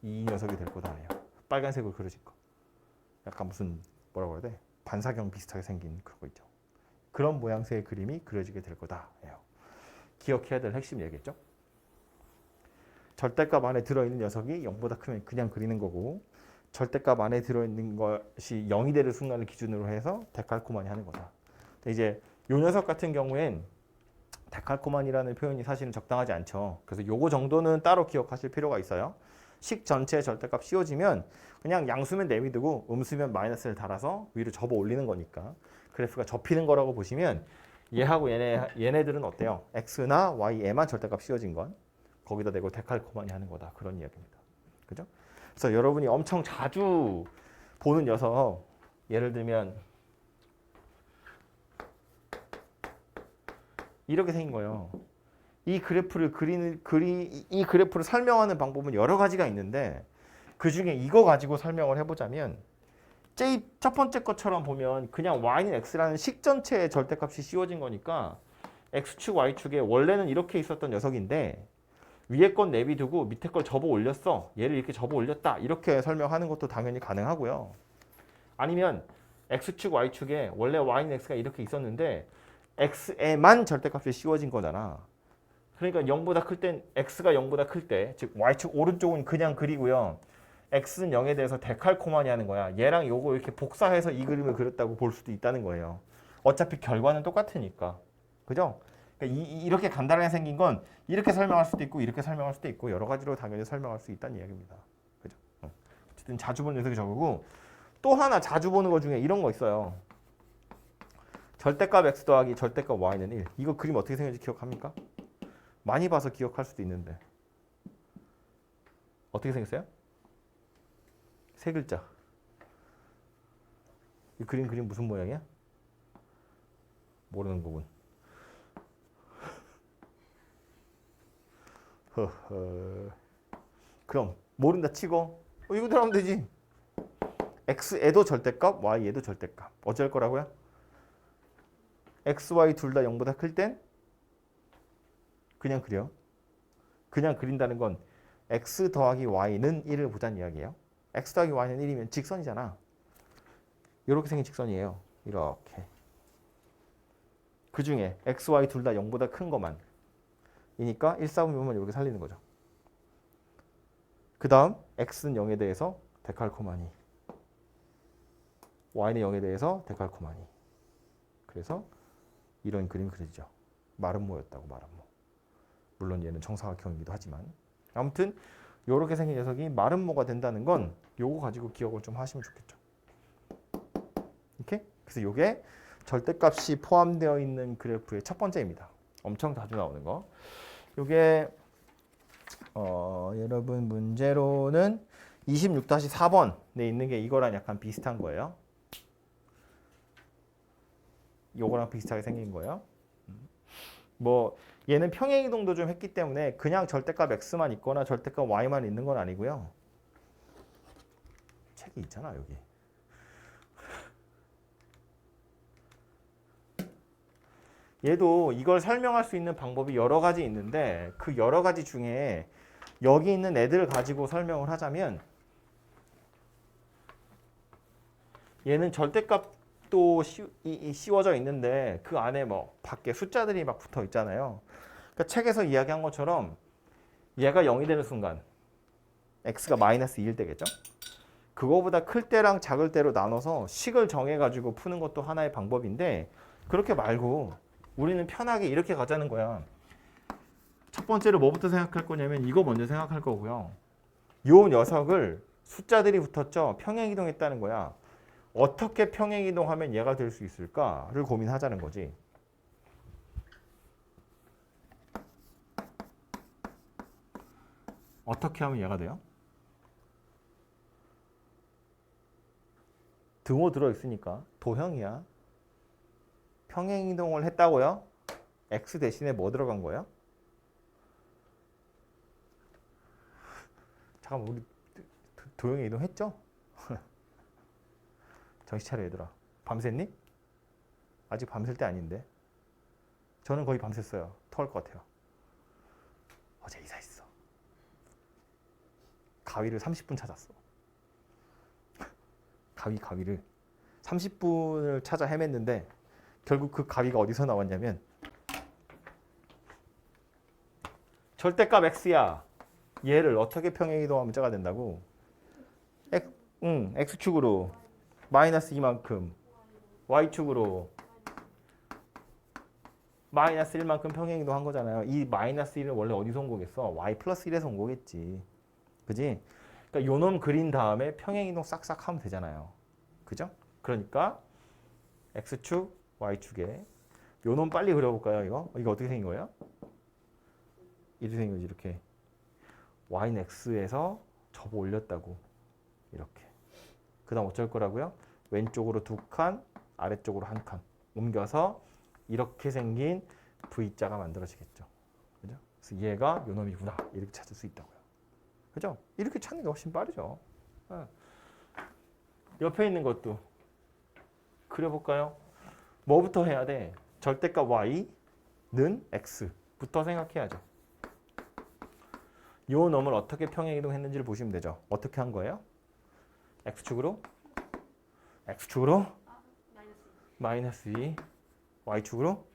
이 녀석이 될 거다예요. 빨간색으로 그려진 거. 약간 무슨 뭐라고 해야 돼? 반사경 비슷하게 생긴 그거 있죠. 그런 모양새의 그림이 그려지게 될 거다예요. 기억해야 될 핵심 얘기겠죠? 절대값 안에 들어있는 녀석이 0보다 크면 그냥 그리는 거고 절대값 안에 들어있는 것이 0이 되는 순간을 기준으로 해서 데칼코마니 하는 거다. 이제 이 녀석 같은 경우엔 데칼코마니라는 표현이 사실은 적당하지 않죠. 그래서 요거 정도는 따로 기억하실 필요가 있어요. 식 전체의 절대값 씌워지면 그냥 양수면 내비두고 음수면 마이너스를 달아서 위로 접어 올리는 거니까 그래프가 접히는 거라고 보시면 얘하고 얘네들은 어때요? x나 y에만 절대값 씌워진 건 거기다 대고 데칼코마니 하는 거다. 그런 이야기입니다. 그죠? 그래서 여러분이 엄청 자주 보는 녀석 예를 들면 이렇게 생긴 거예요. 이 그래프를 이 그래프를 설명하는 방법은 여러 가지가 있는데 그 중에 이거 가지고 설명을 해보자면 첫 번째 것처럼 보면 그냥 y는 x라는 식 전체의 절대값이 씌워진 거니까 x축, y축에 원래는 이렇게 있었던 녀석인데 위에 건 내비두고 밑에 걸 접어 올렸어. 얘를 이렇게 접어 올렸다. 이렇게 설명하는 것도 당연히 가능하고요. 아니면 x축, y축에 원래 y는 x가 이렇게 있었는데 x에만 절대값이 씌워진 거잖아. 그러니까 0보다 클 땐 x가 0보다 클 때, 즉 y축 오른쪽은 그냥 그리고요. x는 0에 대해서 데칼코마니 하는 거야. 얘랑 요거 이렇게 복사해서 이 그림을 그렸다고 볼 수도 있다는 거예요. 어차피 결과는 똑같으니까. 그죠? 그러니까 이렇게 간단하게 생긴 건 이렇게 설명할 수도 있고 이렇게 설명할 수도 있고 여러 가지로 당연히 설명할 수 있다는 이야기입니다. 그죠? 어쨌든 자주 보는 녀석이 저거고 또 하나 자주 보는 것 중에 이런 거 있어요. 절대값 x 더하기 절대값 y는 1. 이거 그림 어떻게 생겼는지 기억합니까? 많이 봐서 기억할 수도 있는데 어떻게 생겼어요? 세 글자. 이 그림 무슨 모양이야? 모르는 거군. 그럼 모른다 치고 이거대로 하면 되지. x에도 절대값, y에도 절대값. 어쩔 거라고요? x, y 둘 다 0보다 클 땐 그냥 그려. 그냥 그린다는 건 x 더하기 y는 1을 보자는 이야기예요. x 더하기 y는 1이면 직선이잖아. 이렇게 생긴 직선이에요. 이렇게. 그 중에 x, y 둘 다 0보다 큰 것만. 이니까 1, 4, 5면 이렇게 살리는 거죠. 그 다음 x는 0에 대해서 데칼코마니. y는 0에 대해서 데칼코마니. 그래서 이런 그림이 그려지죠. 마름모였다고 마름모. 물론 얘는 정사각형이기도 하지만 아무튼 이렇게 생긴 녀석이 마름모가 된다는 건 요거 가지고 기억을 좀 하시면 좋겠죠. 이렇게? 그래서 요게 절대값이 포함되어 있는 그래프의 첫 번째입니다. 엄청 자주 나오는 거. 요게 여러분 문제로는 26-4번에 있는 게 이거랑 약간 비슷한 거예요. 요거랑 비슷하게 생긴 거예요. 뭐 얘는 평행이동도 좀 했기 때문에 그냥 절대값 x만 있거나 절대값 y만 있는 건 아니고요. 책이 있잖아 여기. 얘도 이걸 설명할 수 있는 방법이 여러 가지 있는데 그 여러 가지 중에 여기 있는 애들을 가지고 설명을 하자면 얘는 절대값도 씌워져 있는데 그 안에 뭐 밖에 숫자들이 막 붙어 있잖아요. 그러니까 책에서 이야기한 것처럼 얘가 0이 되는 순간 x가 마이너스 2일 때겠죠. 그거보다 클 때랑 작을 때로 나눠서 식을 정해가지고 푸는 것도 하나의 방법인데 그렇게 말고 우리는 편하게 이렇게 가자는 거야. 첫 번째로 뭐부터 생각할 거냐면 이거 먼저 생각할 거고요. 요 녀석을 숫자들이 붙었죠. 평행이동했다는 거야. 어떻게 평행이동하면 얘가 될 수 있을까를 고민하자는 거지. 어떻게 하면 얘가 돼요? 등호 들어있으니까 도형이야. 평행이동을 했다고요? x 대신에 뭐 들어간 거예요? 잠깐만 우리 도형에 이동했죠? 정신 차려 얘들아. 밤샜니? 아직 밤샐 때 아닌데. 저는 거의 밤샜어요. 토할 것 같아요. 어제 이사했어. 가위를 30분 찾았어. 가위를 30분을 찾아 헤맸는데 결국 그 가위가 어디서 나왔냐면 절대값 x야. 얘를 어떻게 평행이동하면 문자가 된다고? x축으로 마이너스 2만큼 y축으로 마이너스 1만큼 평행이동 한 거잖아요. 이 마이너스 1은 원래 어디서 온 거겠어? y 플러스 1에서 온 거겠지. 그지? 그러니까 요놈 그린 다음에 평행이동 싹싹 하면 되잖아요. 그죠? 그러니까 x축, y축에 요놈 빨리 그려볼까요? 이거 어떻게 생긴 거예요? 이렇게 생긴 거지. 이렇게 y는 x에서 접어 올렸다고. 이렇게. 그 다음 어쩔 거라고요? 왼쪽으로 2칸, 아래쪽으로 1칸 옮겨서 이렇게 생긴 V자가 만들어지겠죠. 그죠? 그래서 얘가 요놈이구나. 이렇게 찾을 수 있다고요. 그죠? 이렇게 찾는 게 훨씬 빠르죠. 옆에 있는 것도 그려볼까요? 뭐부터 해야 돼? 절대값 y는 x부터 생각해야죠. 요 놈을 어떻게 평행이동했는지를 보시면 되죠. 어떻게 한 거예요? x축으로 마이너스 2, y축으로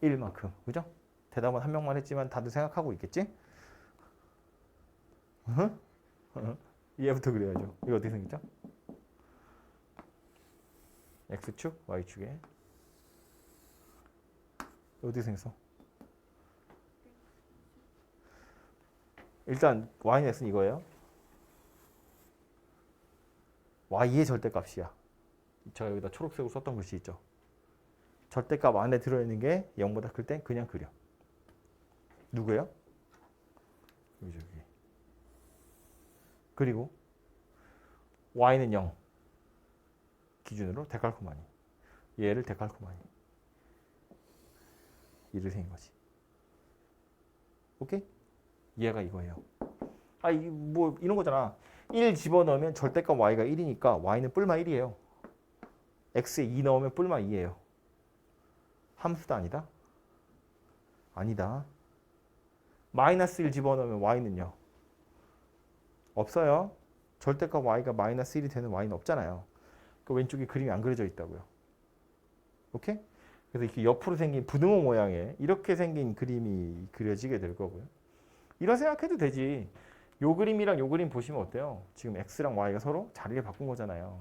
1만큼. 그죠? 대답은 한 명만 했지만 다들 생각하고 있겠지? 얘부터 그려야죠. 이거 어떻게 생겼죠? x축, y축에 어떻게 생겼어? 일단 y는 x는 이거예요. y의 절대값이야. 제가 여기다 초록색으로 썼던 글씨 있죠. 절대값 안에 들어있는 게 0보다 클 땐 그냥 그려. 누구예요? 여기. 그리고 y는 0 기준으로 데칼코마니. 얘를 데칼코마니. 이렇게 생긴 거지. 오케이? 얘가 이거예요. 뭐 이런 거잖아. 1 집어넣으면 절대값 y가 1이니까 y는 뿔마 1이에요. x에 2 넣으면 뿔마 2예요. 함수도 아니다? 아니다. 마이너스 1 집어넣으면 y는요? 없어요. 절대값 y가 마이너스 1이 되는 y는 없잖아요. 그 왼쪽에 그림이 안 그려져 있다고요. 오케이? 그래서 이렇게 옆으로 생긴 부등호 모양의 이렇게 생긴 그림이 그려지게 될 거고요. 이런 생각해도 되지. 요 그림이랑 요 그림 보시면 어때요? 지금 x랑 y가 서로 자리를 바꾼 거잖아요.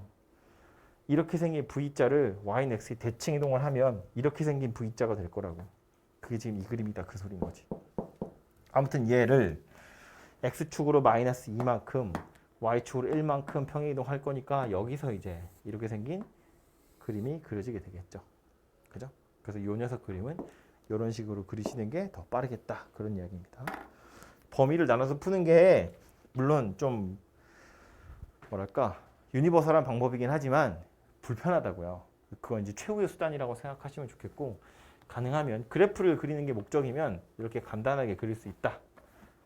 이렇게 생긴 V자를 Y는 X에 대칭 이동을 하면 이렇게 생긴 V자가 될 거라고. 그게 지금 이 그림이다 그 소리인 거지. 아무튼 얘를 X축으로 마이너스 2만큼 Y축으로 1만큼 평행 이동할 거니까 여기서 이제 이렇게 생긴 그림이 그려지게 되겠죠. 그죠? 그래서 이 녀석 그림은 이런 식으로 그리시는 게 더 빠르겠다. 그런 이야기입니다. 범위를 나눠서 푸는 게 물론 좀 뭐랄까 유니버설한 방법이긴 하지만 불편하다고요. 그건 이제 최후의 수단이라고 생각하시면 좋겠고 가능하면 그래프를 그리는 게 목적이면 이렇게 간단하게 그릴 수 있다.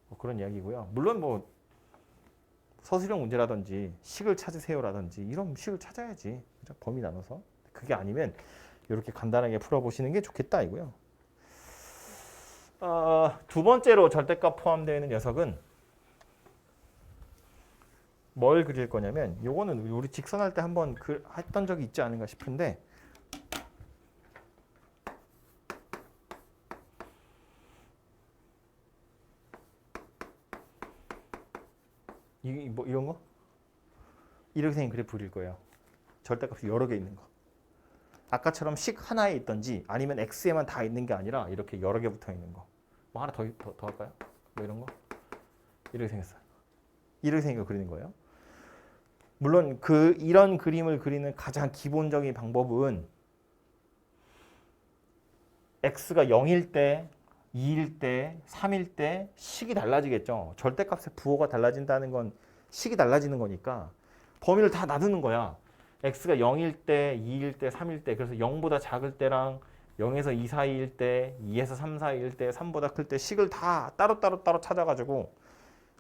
뭐 그런 이야기고요. 물론 뭐 서술형 문제라든지 식을 찾으세요라든지 이런 식을 찾아야지. 그죠? 범위 나눠서. 그게 아니면 이렇게 간단하게 풀어보시는 게 좋겠다 이고요. 두 번째로 절대값 포함되어 있는 녀석은 뭘 그릴 거냐면 요거는 우리 직선할 때 한번 했던 적이 있지 않은가 싶은데 뭐 이런 거? 이렇게 생긴 그래프 그릴 거예요. 절대값이 여러 개 있는 거. 아까처럼 식 하나에 있던지 아니면 x에만 다 있는 게 아니라 이렇게 여러 개 붙어 있는 거. 뭐 하나 더 할까요? 뭐 이런 거? 이렇게 생겼어요. 이렇게 생긴 거 그리는 거예요. 물론 이런 그림을 그리는 가장 기본적인 방법은 x가 0일 때, 2일 때, 3일 때 식이 달라지겠죠. 절대값의 부호가 달라진다는 건 식이 달라지는 거니까 범위를 다 놔두는 거야. x가 0일 때, 2일 때, 3일 때 그래서 0보다 작을 때랑 0에서 2 사이일 때, 2에서 3 사이일 때, 3보다 클 때 식을 다 따로 찾아가지고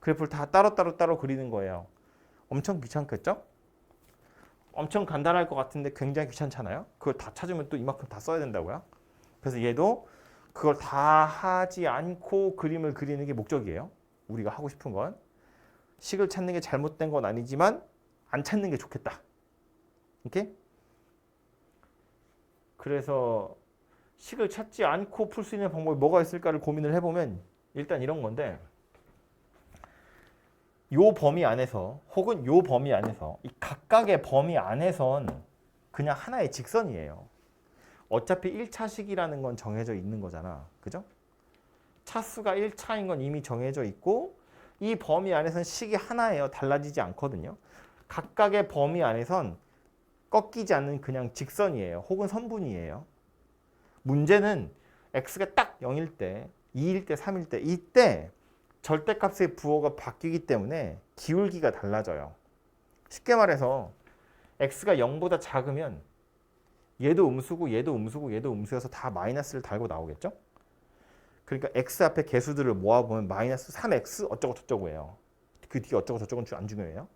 그래프를 다 따로 그리는 거예요. 엄청 귀찮겠죠? 엄청 간단할 것 같은데 굉장히 귀찮잖아요. 그걸 다 찾으면 또 이만큼 다 써야 된다고요. 그래서 얘도 그걸 다 하지 않고 그림을 그리는 게 목적이에요. 우리가 하고 싶은 건 식을 찾는 게 잘못된 건 아니지만 안 찾는 게 좋겠다. 이렇게? 그래서 식을 찾지 않고 풀 수 있는 방법이 뭐가 있을까를 고민을 해보면 일단 이런 건데 요 범위 안에서 혹은 요 범위 안에서 이 각각의 범위 안에선 그냥 하나의 직선이에요. 어차피 1차식이라는 건 정해져 있는 거잖아. 그죠? 차수가 1차인 건 이미 정해져 있고 이 범위 안에선 식이 하나예요. 달라지지 않거든요. 각각의 범위 안에선 꺾이지 않는 그냥 직선이에요. 혹은 선분이에요. 문제는 x가 딱 0일 때, 2일 때, 3일 때 이때 절대값의 부호가 바뀌기 때문에 기울기가 달라져요. 쉽게 말해서 x가 0보다 작으면 얘도 음수고 얘도 음수고 얘도 음수여서 다 마이너스를 달고 나오겠죠? 그러니까 x 앞에 개수들을 모아보면 마이너스 3x 어쩌고 저쩌고예요. 그 뒤에 어쩌고 저쩌고는 안 중요해요.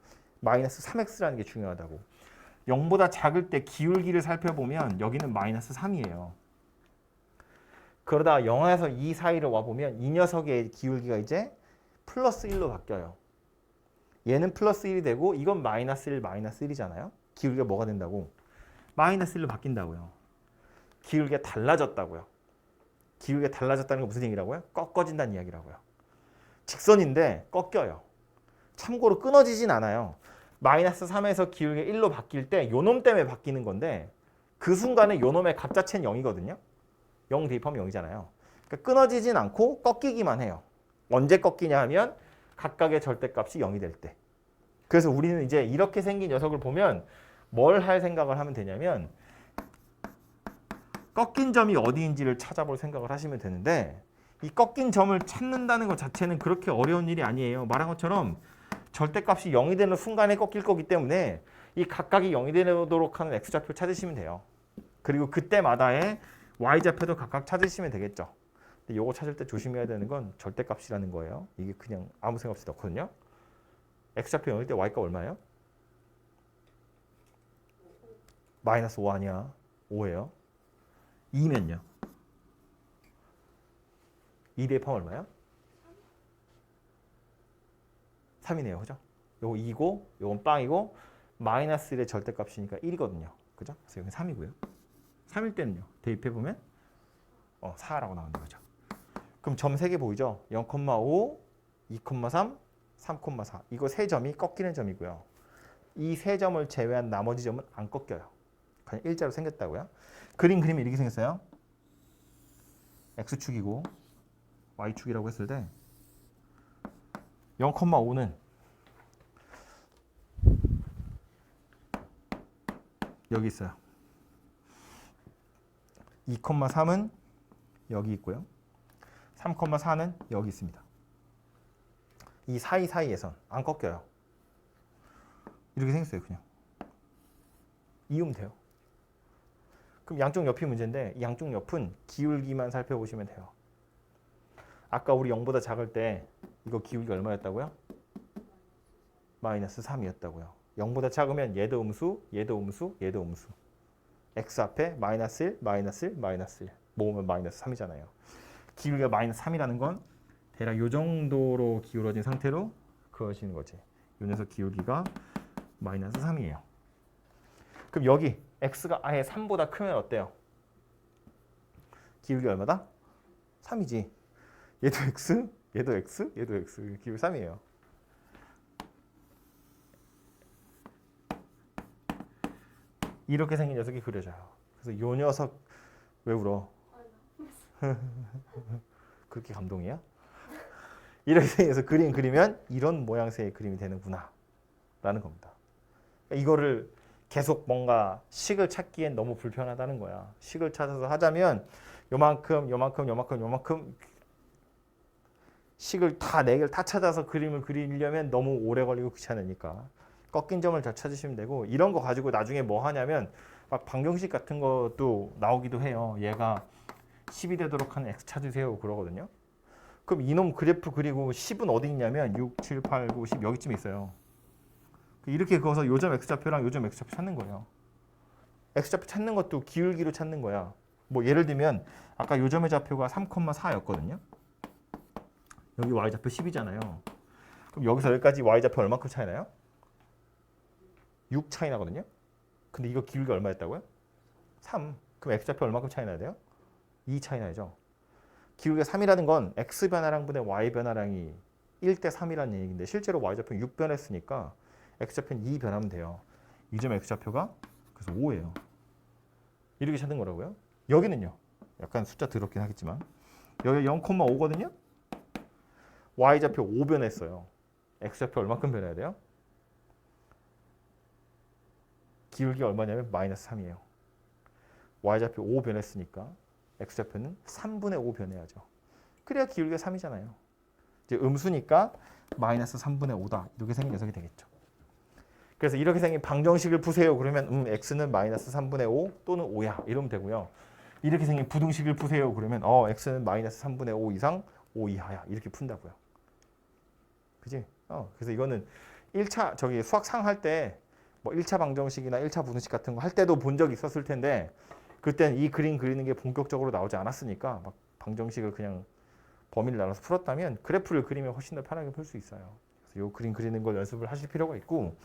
마이너스 3x라는 게 중요하다고. 0보다 작을 때 기울기를 살펴보면 여기는 마이너스 3이에요. 그러다 0에서 2 사이를 와보면 이 녀석의 기울기가 이제 플러스 1로 바뀌어요. 얘는 플러스 1이 되고 이건 마이너스 1, 마이너스 1이잖아요. 기울기가 뭐가 된다고? 마이너스 1로 바뀐다고요. 기울기가 달라졌다고요. 기울기가 달라졌다는 건 무슨 얘기라고요? 꺾어진다는 이야기라고요. 직선인데 꺾여요. 참고로 끊어지진 않아요. 마이너스 3에서 기울기가 1로 바뀔 때 요놈 때문에 바뀌는 건데 그 순간에 요놈의 값 자체는 0이거든요. 0 대입하면 0이잖아요. 그러니까 끊어지진 않고 꺾이기만 해요. 언제 꺾이냐 하면 각각의 절대값이 0이 될 때. 그래서 우리는 이제 이렇게 생긴 녀석을 보면 뭘 할 생각을 하면 되냐면 꺾인 점이 어디인지를 찾아볼 생각을 하시면 되는데 이 꺾인 점을 찾는다는 것 자체는 그렇게 어려운 일이 아니에요. 말한 것처럼 절대값이 0이 되는 순간에 꺾일 거기 때문에 이 각각이 0이 되도록 하는 x좌표를 찾으시면 돼요. 그리고 그때마다의 y좌표도 각각 찾으시면 되겠죠. 근데 이거 찾을 때 조심해야 되는 건 절대값이라는 거예요. 이게 그냥 아무 생각 없이 넣거든요. x좌표 0일 때 y값 얼마예요? 마이너스 5 아니야. 5예요. 2면요. 2 대입하면 얼마야? 3이네요. 그죠? 요거 2고 요건 빵이고 마이너스 1의 절대값이니까 1이거든요. 그죠? 그래서 여기 3이고요. 3일 때는요. 대입해보면 4라고 나오는 거죠. 그럼 점 3개 보이죠? 0,5, 2,3, 3,4. 이거 세 점이 꺾이는 점이고요. 이 세 점을 제외한 나머지 점은 안 꺾여요. 그냥 일자로 생겼다고요. 그림이 이렇게 생겼어요. x축이고 y축이라고 했을 때 0,5는 여기 있어요. 2,3은 여기 있고요. 3,4는 여기 있습니다. 이 사이에선 안 꺾여요. 이렇게 생겼어요. 그냥 이으면 돼요. 그럼 양쪽 옆이 문제인데 이 양쪽 옆은 기울기만 살펴보시면 돼요. 아까 우리 0보다 작을 때 이거 기울기가 얼마였다고요? 마이너스 3이었다고요. 0보다 작으면 얘도 음수, 얘도 음수, 얘도 음수. x 앞에 마이너스 1, 마이너스 1, 마이너스 1 모으면 마이너스 3이잖아요. 기울기가 마이너스 3이라는 건 대략 이 정도로 기울어진 상태로 그어지는 거지. 이 녀석 기울기가 마이너스 3이에요. 그럼 여기 x가 아예 3보다 크면 어때요? 기울기 얼마다? 3이지. 얘도 x, 얘도 x, 얘도 x. 기울기 3이에요. 이렇게 생긴 녀석이 그려져요. 그래서 이 녀석 왜 울어? 그렇게 감동이야? 이렇게 생겨서 그림 그리면 이런 모양새의 그림이 되는구나 라는 겁니다. 이거를 계속 뭔가 식을 찾기엔 너무 불편하다는 거야. 식을 찾아서 하자면 요만큼 식을 다 4개를 다 찾아서 그림을 그리려면 너무 오래 걸리고 귀찮으니까 꺾인 점을 잘 찾으시면 되고, 이런 거 가지고 나중에 뭐 하냐면 막 방정식 같은 것도 나오기도 해요. 얘가 10이 되도록 하는 x 찾으세요 그러거든요. 그럼 이놈 그래프 그리고 10은 어디 있냐면 6, 7, 8, 9, 10 여기쯤에 있어요. 이렇게 그어서 요점 x좌표랑 요점 x좌표 찾는 거예요. x좌표 찾는 것도 기울기로 찾는 거야. 뭐 예를 들면 아까 요점의 좌표가 3,4였거든요. 여기 y좌표 10이잖아요. 그럼 여기서 여기까지 y좌표 얼마큼 차이 나요? 6 차이 나거든요. 근데 이거 기울기 얼마였다고요? 3. 그럼 x좌표 얼마큼 차이 나야 돼요? 2 차이 나죠. 기울기가 3이라는 건 x 변화량분의 y 변화량이 1대 3이라는 얘기인데 실제로 y좌표는 6 변했으니까 x좌표는 2 변하면 돼요. 이 점 x좌표가 그래서 5예요. 이렇게 찾는 거라고요. 여기는요. 약간 숫자 더럽긴 하겠지만 여기 0,5거든요. y좌표 5 변했어요. x좌표 얼마큼 변해야 돼요? 기울기가 얼마냐면 마이너스 3이에요. y좌표 5 변했으니까 x좌표는 3분의 5 변해야죠. 그래야 기울기가 3이잖아요. 이제 음수니까 마이너스 3분의 5다. 이렇게 생긴 녀석이 되겠죠. 그래서 이렇게 생긴 방정식을 푸세요. 그러면 x는 마이너스 3분의 5 또는 5야. 이러면 되고요. 이렇게 생긴 부등식을 푸세요. 그러면 x는 마이너스 3분의 5 이상 5 이하야. 이렇게 푼다고요. 그지? 그래서 이거는 1차 저기 수학 상할 때 뭐 1차 방정식이나 1차 부등식 같은 거 할 때도 본 적이 있었을 텐데 그때는 이 그림 그리는 게 본격적으로 나오지 않았으니까 막 방정식을 그냥 범위를 나눠서 풀었다면 그래프를 그리면 훨씬 더 편하게 풀 수 있어요. 그래서 이 그림 그리는 걸 연습을 하실 필요가 있고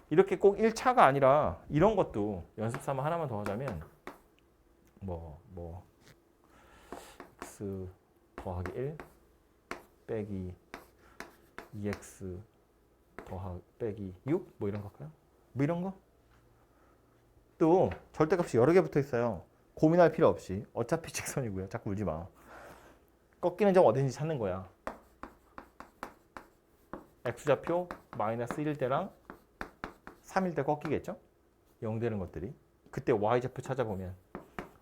이렇게 꼭 1차가 아니라 이런 것도 연습 삼아 하나만 더 하자면 x 더하기 1 빼기 2x 빼기 6 뭐 이런 거 할까요? 뭐 이런 거? 또 절대값이 여러 개 붙어 있어요. 고민할 필요 없이 어차피 직선이고요. 자꾸 울지 마. 꺾이는 점 어딘지 찾는 거야. x좌표 마이너스 1일 때랑 3일 때 꺾이겠죠? 0 되는 것들이. 그때 y좌표 찾아보면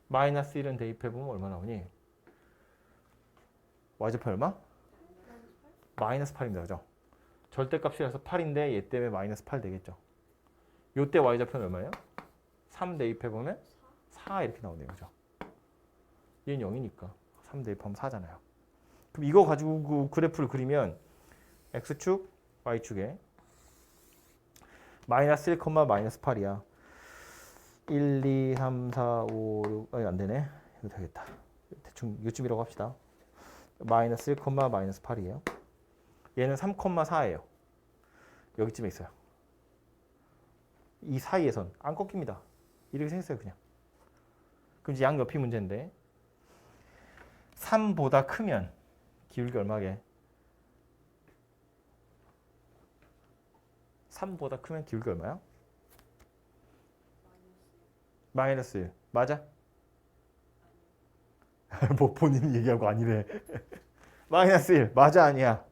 마이너스 1은 대입해보면 얼마 나오니? y좌표 얼마? 마이너스 8입니다. 그죠? 절대값이라서 8인데 얘 때문에 마이너스 8 되겠죠? 요때 y좌표는 얼마예요? 3 대입해보면 4 이렇게 나오네요. 그죠? 얘는 0이니까 3 대입하면 4잖아요. 그럼 이거 가지고 그 그래프를 그리면 x축, y축에 마이너스 1, 마이너스 8이야. 1, 2, 3, 4, 5, 6 안 되네. 이거 되겠다. 대충 요쯤이라고 합시다. 마이너스 1, 마이너스 8이에요. 얘는 3,4예요. 여기쯤에 있어요. 이 사이에선 안 꺾입니다. 이렇게 생겼어요. 그냥. 그럼 이제 양옆이 문제인데 3보다 크면 기울기 얼마게? 3보다 크면 기울기 얼마야? 마이너스 1. 맞아? 뭐 본인이 얘기하고 아니래. 마이너스 1. 맞아 아니야?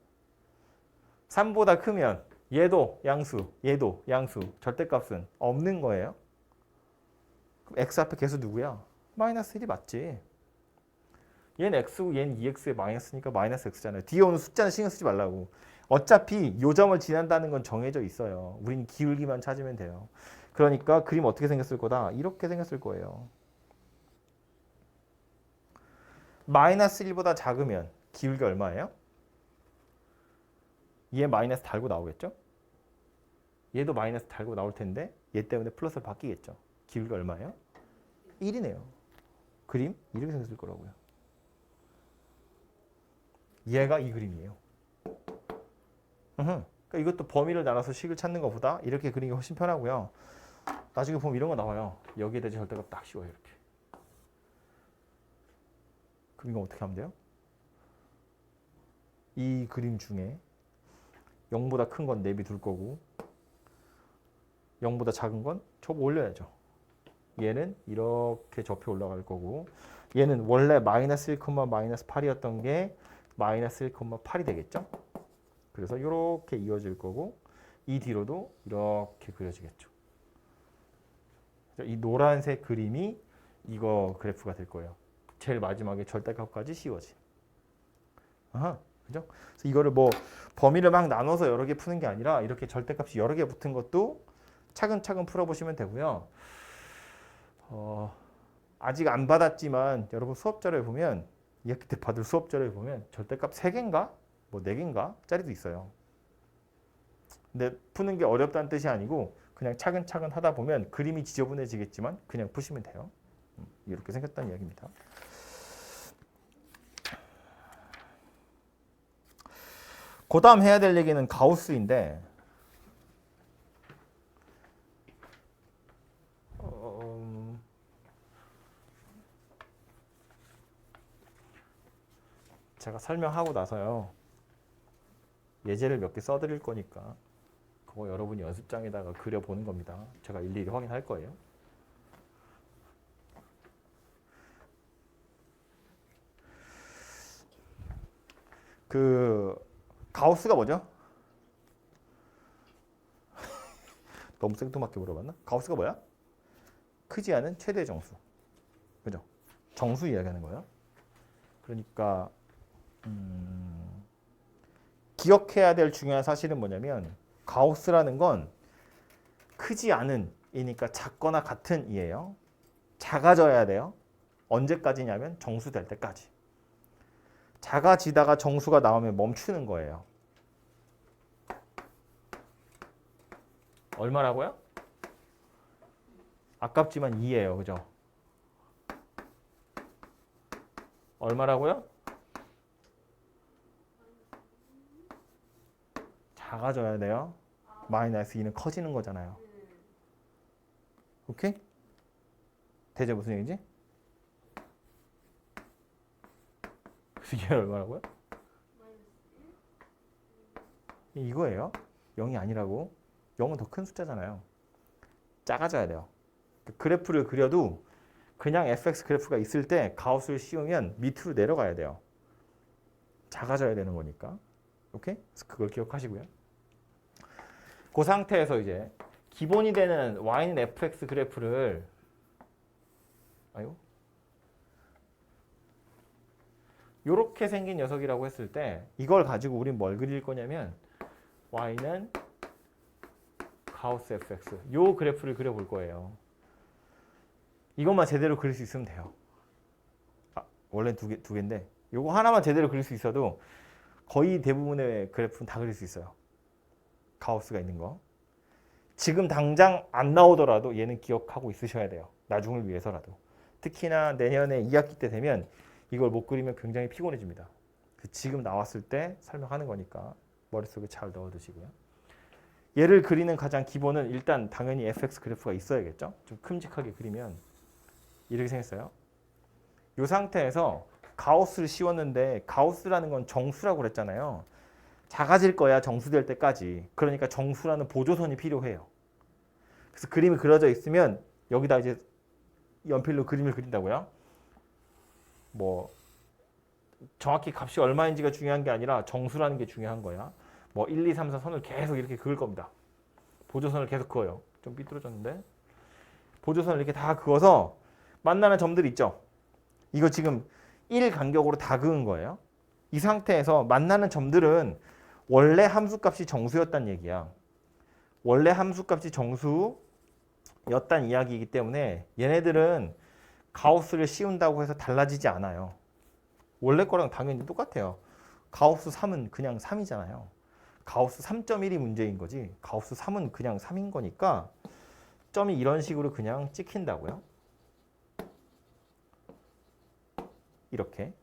3보다 크면 얘도 양수, 얘도 양수. 절대값은 없는 거예요. 그럼 x 앞에 계수 누구야? 마이너스 1이 맞지. 얘는 x고 얘는 2x에 마이너스니까 마이너스 x잖아요. 뒤에 오는 숫자는 신경 쓰지 말라고. 어차피 요 점을 지난다는 건 정해져 있어요. 우린 기울기만 찾으면 돼요. 그러니까 그림 어떻게 생겼을 거다? 이렇게 생겼을 거예요. 마이너스 1보다 작으면 기울기 얼마예요? 얘 마이너스 달고 나오겠죠? 얘도 마이너스 달고 나올 텐데 얘 때문에 플러스로 바뀌겠죠? 기울기 얼마예요? 1이네요. 그림 이렇게 생겼을 거라고요. 얘가 이 그림이에요. 그러니까 이것도 범위를 나눠서 식을 찾는 것보다 이렇게 그리는 게 훨씬 편하고요. 나중에 보면 이런 거 나와요. 여기에 대해 절대값 딱 씌워요. 이렇게. 그럼 이거 어떻게 하면 돼요? 이 그림 중에 0보다 큰 건 내비 둘 거고 0보다 작은 건 접어 올려야죠. 얘는 이렇게 접혀 올라갈 거고 얘는 원래 마이너스 1, 마이너스 8이었던 게 마이너스 1, 8이 되겠죠. 그래서 이렇게 이어질 거고 이 뒤로도 이렇게 그려지겠죠. 이 노란색 그림이 이거 그래프가 될 거예요. 제일 마지막에 절대값까지 씌워진. 아하, 그죠? 그래서 이거를 뭐 범위를 막 나눠서 여러 개 푸는 게 아니라 이렇게 절대값이 여러 개 붙은 것도 차근차근 풀어보시면 되고요. 아직 안 받았지만 여러분 수업자료에 보면 2학기 때 받을 수업자료에 보면 절대값 3개인가? 뭐 4개인가? 짜리도 있어요. 근데 푸는 게 어렵다는 뜻이 아니고 그냥 차근차근 하다 보면 그림이 지저분해지겠지만 그냥 푸시면 돼요. 이렇게 생겼다는 이야기입니다. 그 다음 해야 될 얘기는 가우스인데 제가 설명하고 나서요. 예제를 몇 개 써드릴 거니까 그거 여러분이 연습장에다가 그려보는 겁니다. 제가 일일이 확인할 거예요. 가우스가 뭐죠? 너무 생뚱맞게 물어봤나? 가우스가 뭐야? 크지 않은 최대 정수. 그죠? 정수 이야기하는 거예요. 그러니까 기억해야 될 중요한 사실은 뭐냐면 가우스라는 건 크지 않은 이니까 작거나 같은 이에요. 작아져야 돼요. 언제까지냐면 정수 될 때까지. 작아지다가 정수가 나오면 멈추는 거예요. 얼마라고요? 아깝지만 2예요. 그죠? 얼마라고요? 작아져야 돼요. 마이너스 2는 커지는 거잖아요. 오케이? 대체 무슨 얘기지? 이게 얼마라고요? 이거예요. 0이 아니라고. 0은 더 큰 숫자잖아요. 작아져야 돼요. 그래프를 그려도 그냥 fx 그래프가 있을 때 가우스를 씌우면 밑으로 내려가야 돼요. 작아져야 되는 거니까. 오케이? 그래서 그걸 기억하시고요. 그 상태에서 이제 기본이 되는 y는 fx 그래프를 요렇게 생긴 녀석이라고 했을 때 이걸 가지고 우린 뭘 그릴 거냐면 y는 가우스 fx 요 그래프를 그려볼 거예요. 이것만 제대로 그릴 수 있으면 돼요. 원래 두 개인데 요거 하나만 제대로 그릴 수 있어도 거의 대부분의 그래프는 다 그릴 수 있어요. 가우스가 있는 거. 지금 당장 안 나오더라도 얘는 기억하고 있으셔야 돼요. 나중을 위해서라도. 특히나 내년에 2학기 때 되면 이걸 못 그리면 굉장히 피곤해집니다. 지금 나왔을 때 설명하는 거니까 머릿속에 잘 넣어두시고요. 얘를 그리는 가장 기본은 일단 당연히 fx 그래프가 있어야겠죠. 좀 큼직하게 그리면 이렇게 생겼어요. 이 상태에서 가우스를 씌웠는데 가우스라는 건 정수라고 그랬잖아요. 작아질 거야, 정수될 때까지. 그러니까 정수라는 보조선이 필요해요. 그래서 그림이 그려져 있으면 여기다 이제 연필로 그림을 그린다고요. 뭐 정확히 값이 얼마인지가 중요한 게 아니라 정수라는 게 중요한 거야. 뭐 1, 2, 3, 4 선을 계속 이렇게 그을 겁니다. 보조선을 계속 그어요. 좀 삐뚤어졌는데. 보조선을 이렇게 다 그어서 만나는 점들이 있죠. 이거 지금 1 간격으로 다 그은 거예요. 이 상태에서 만나는 점들은 원래 함수값이 정수였단 얘기야. 원래 함수값이 정수였단 이야기이기 때문에 얘네들은 가우스를 씌운다고 해서 달라지지 않아요. 원래 거랑 당연히 똑같아요. 가우스 3은 그냥 3이잖아요. 가우스 3.1이 문제인 거지. 가우스 3은 그냥 3인 거니까 점이 이런 식으로 그냥 찍힌다고요. 이렇게.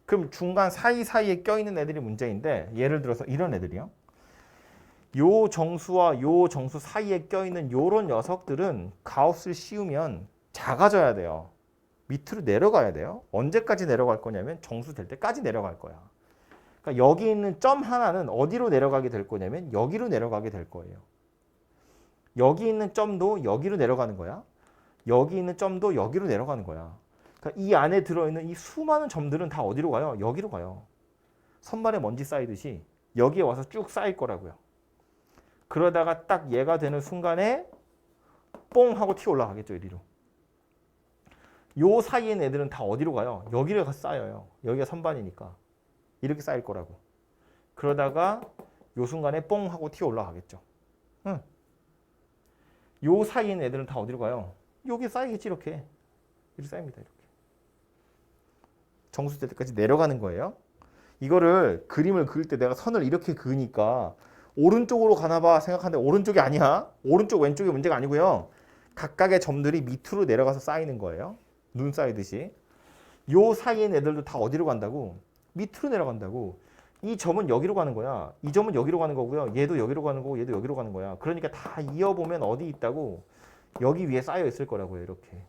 그럼 중간 사이사이에 껴있는 애들이 문제인데 예를 들어서 이런 애들이요. 요 정수와 요 정수 사이에 껴있는 요런 녀석들은 가우스를 씌우면 작아져야 돼요. 밑으로 내려가야 돼요. 언제까지 내려갈 거냐면 정수 될 때까지 내려갈 거야. 그러니까 여기 있는 점 하나는 어디로 내려가게 될 거냐면 여기로 내려가게 될 거예요. 여기 있는 점도 여기로 내려가는 거야. 여기 있는 점도 여기로 내려가는 거야. 그러니까 이 안에 들어있는 이 수많은 점들은 다 어디로 가요? 여기로 가요. 선반에 먼지 쌓이듯이 여기에 와서 쭉 쌓일 거라고요. 그러다가 딱 얘가 되는 순간에 뽕 하고 튀어 올라가겠죠. 이리로. 요 사이에 있는 애들은 다 어디로 가요? 여기로 가서 쌓여요. 여기가 선반이니까. 이렇게 쌓일 거라고. 그러다가 요 순간에 뽕 하고 튀어 올라가겠죠. 응. 요 사이에 있는 애들은 다 어디로 가요? 여기 쌓이겠지. 이렇게. 이렇게 쌓입니다. 이렇게. 정수될 때까지 내려가는 거예요. 이거를 그림을 그릴 때 내가 선을 이렇게 그으니까 오른쪽으로 가나 봐 생각하는데 오른쪽이 아니야. 오른쪽 왼쪽이 문제가 아니고요. 각각의 점들이 밑으로 내려가서 쌓이는 거예요. 눈 쌓이듯이. 요 사이에 있는 애들도 다 어디로 간다고? 밑으로 내려간다고. 이 점은 여기로 가는 거야. 이 점은 여기로 가는 거고요. 얘도 여기로 가는 거고 얘도 여기로 가는 거야. 그러니까 다 이어보면 어디 있다고? 여기 위에 쌓여 있을 거라고요. 이렇게.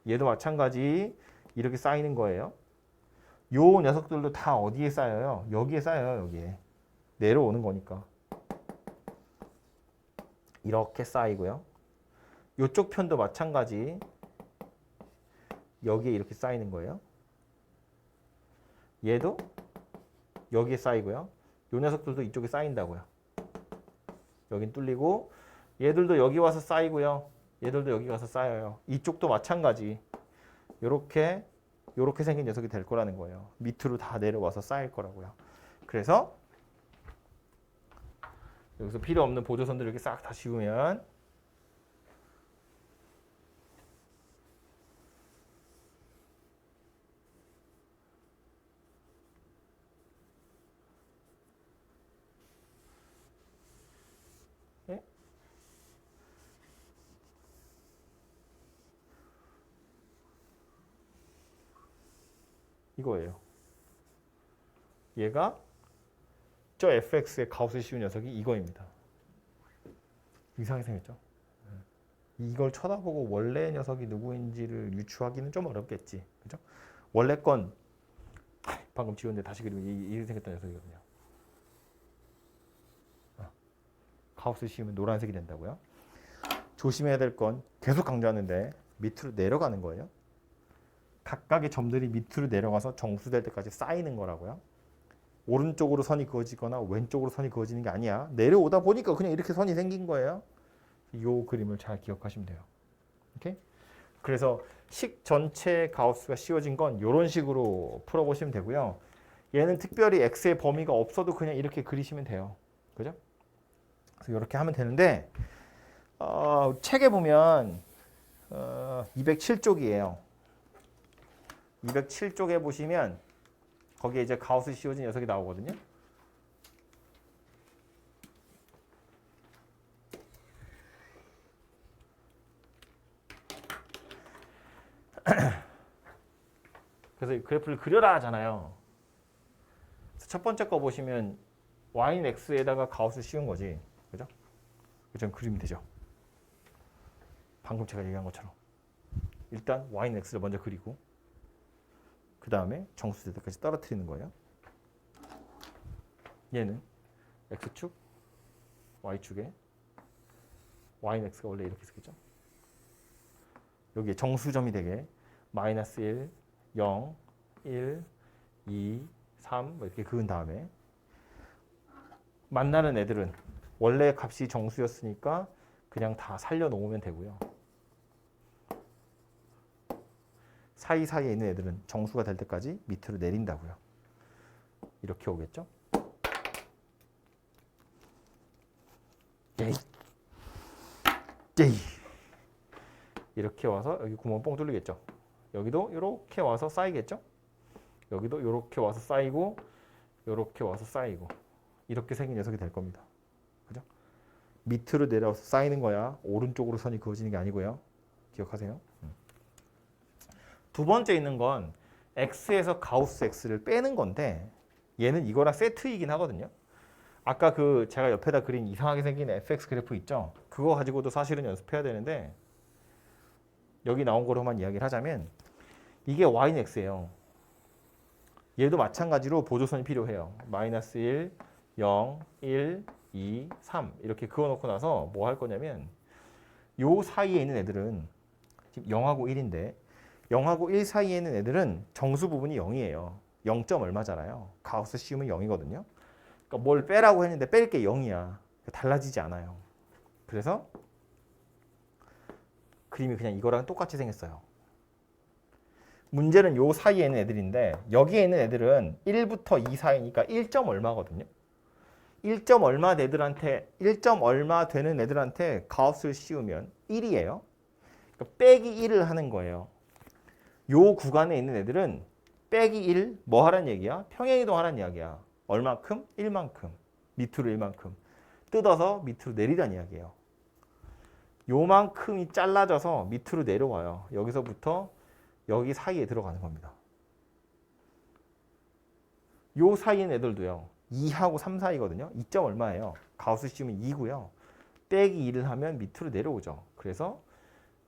얘도 마찬가지 이렇게 쌓이는 거예요. 요 녀석들도 다 어디에 쌓여요? 여기에 쌓여요. 여기에. 내려오는 거니까. 이렇게 쌓이고요. 요쪽 편도 마찬가지 여기에 이렇게 쌓이는 거예요. 얘도 여기에 쌓이고요. 요 녀석들도 이쪽에 쌓인다고요. 여긴 뚫리고 얘들도 여기 와서 쌓이고요. 얘들도 여기 가서 쌓여요. 이쪽도 마찬가지. 요렇게 생긴 녀석이 될 거라는 거예요. 밑으로 다 내려와서 쌓일 거라고요. 그래서 여기서 필요 없는 보조선들 이렇게 싹 다 씌우면 네? 이거예요. 얘가 저 fx의 가우스 씌운 녀석이 이거입니다. 이상하게 생겼죠? 이걸 쳐다보고 원래 녀석이 누구인지를 유추하기는 좀 어렵겠지. 그죠? 원래 건 방금 지웠는데 다시 그리면 이렇게 생겼던 녀석이거든요. 가우스 씌우면 노란색이 된다고요. 조심해야 될 건 계속 강조하는데 밑으로 내려가는 거예요. 각각의 점들이 밑으로 내려가서 정수될 때까지 쌓이는 거라고요. 오른쪽으로 선이 그어지거나 왼쪽으로 선이 그어지는 게 아니야. 내려오다 보니까 그냥 이렇게 선이 생긴 거예요. 이 그림을 잘 기억하시면 돼요. 오케이? 그래서 식 전체 가우스가 씌워진 건 이런 식으로 풀어보시면 되고요. 얘는 특별히 x의 범위가 없어도 그냥 이렇게 그리시면 돼요. 그죠? 그래서 이렇게 하면 되는데 책에 보면 207쪽이에요. 207쪽에 보시면 거기에 이제 가우스 씌워진 녀석이 나오거든요. 그래서 그래프를 그려라 하잖아요. 첫 번째 거 보시면 y는 x에다가 가우스 씌운 거지. 그죠? 그럼 그리면 되죠. 방금 제가 얘기한 것처럼. 일단 y는 x를 먼저 그리고 그 다음에 정수될 때까지 떨어뜨리는 거예요. 얘는 x축, y축에 y는 x가 원래 이렇게 쓰겠죠. 여기에 정수점이 되게 마이너스 1, 0, 1, 2, 3 이렇게 그은 다음에 만나는 애들은 원래 값이 정수였으니까 그냥 다 살려놓으면 되고요. 사이사이에 있는 애들은 정수가 될 때까지 밑으로 내린다고요. 이렇게 오겠죠? 예이. 예이. 이렇게 와서 여기 구멍 뻥 뚫리겠죠? 여기도 이렇게 와서 쌓이겠죠? 여기도 이렇게 와서 쌓이고 이렇게 와서 쌓이고 이렇게 생긴 녀석이 될 겁니다. 그죠? 밑으로 내려와서 쌓이는 거야. 오른쪽으로 선이 그어지는 게 아니고요. 기억하세요. 두 번째 있는 건 x에서 가우스 x를 빼는 건데 얘는 이거랑 세트이긴 하거든요. 아까 그 제가 옆에다 그린 이상하게 생긴 fx 그래프 있죠? 그거 가지고도 사실은 연습해야 되는데 여기 나온 거로만 이야기를 하자면 이게 y는 x예요. 얘도 마찬가지로 보조선이 필요해요. 마이너스 1, 0, 1, 2, 3 이렇게 그어놓고 나서 뭐 할 거냐면 요 사이에 있는 애들은 지금 0하고 1인데 0하고 1 사이에 있는 애들은 정수 부분이 0이에요. 0. 얼마잖아요. 가우스 씌우면 0이거든요. 그러니까 뭘 빼라고 했는데 뺄 게 0이야. 달라지지 않아요. 그래서 그림이 그냥 이거랑 똑같이 생겼어요. 문제는 요 사이에 있는 애들인데 여기에 있는 애들은 1부터 2 사이니까 1. 얼마거든요. 1. 얼마 애들한테 1. 얼마 되는 애들한테 가우스를 씌우면 1이에요. 그러니까 빼기 1을 하는 거예요. 요 구간에 있는 애들은 빼기 1, 뭐 하란 얘기야? 평행이동 하란 이야기야. 얼만큼? 1만큼. 밑으로 1만큼. 뜯어서 밑으로 내리란 이야기예요. 요만큼이 잘라져서 밑으로 내려와요. 여기서부터 여기 사이에 들어가는 겁니다. 요 사이인 애들도요. 2하고 3 사이거든요. 2. 얼마예요? 가우스 씌우면 2고요. 빼기 1을 하면 밑으로 내려오죠. 그래서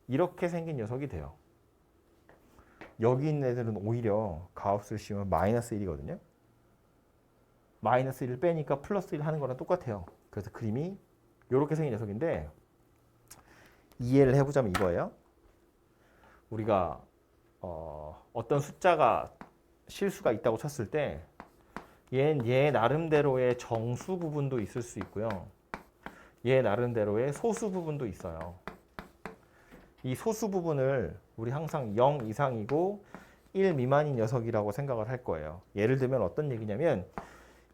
이렇게 생긴 녀석이 돼요. 여기 있는 애들은 오히려 가우스를 씌우면 마이너스 1이거든요. 마이너스 1을 빼니까 플러스 1 하는 거랑 똑같아요. 그래서 그림이 이렇게 생긴 녀석인데 이해를 해보자면 이거예요. 우리가 어떤 숫자가 실수가 있다고 쳤을 때 얘는 얘 나름대로의 정수 부분도 있을 수 있고요. 얘 나름대로의 소수 부분도 있어요. 이 소수 부분을 우리 항상 0 이상이고 1 미만인 녀석이라고 생각을 할 거예요. 예를 들면 어떤 얘기냐면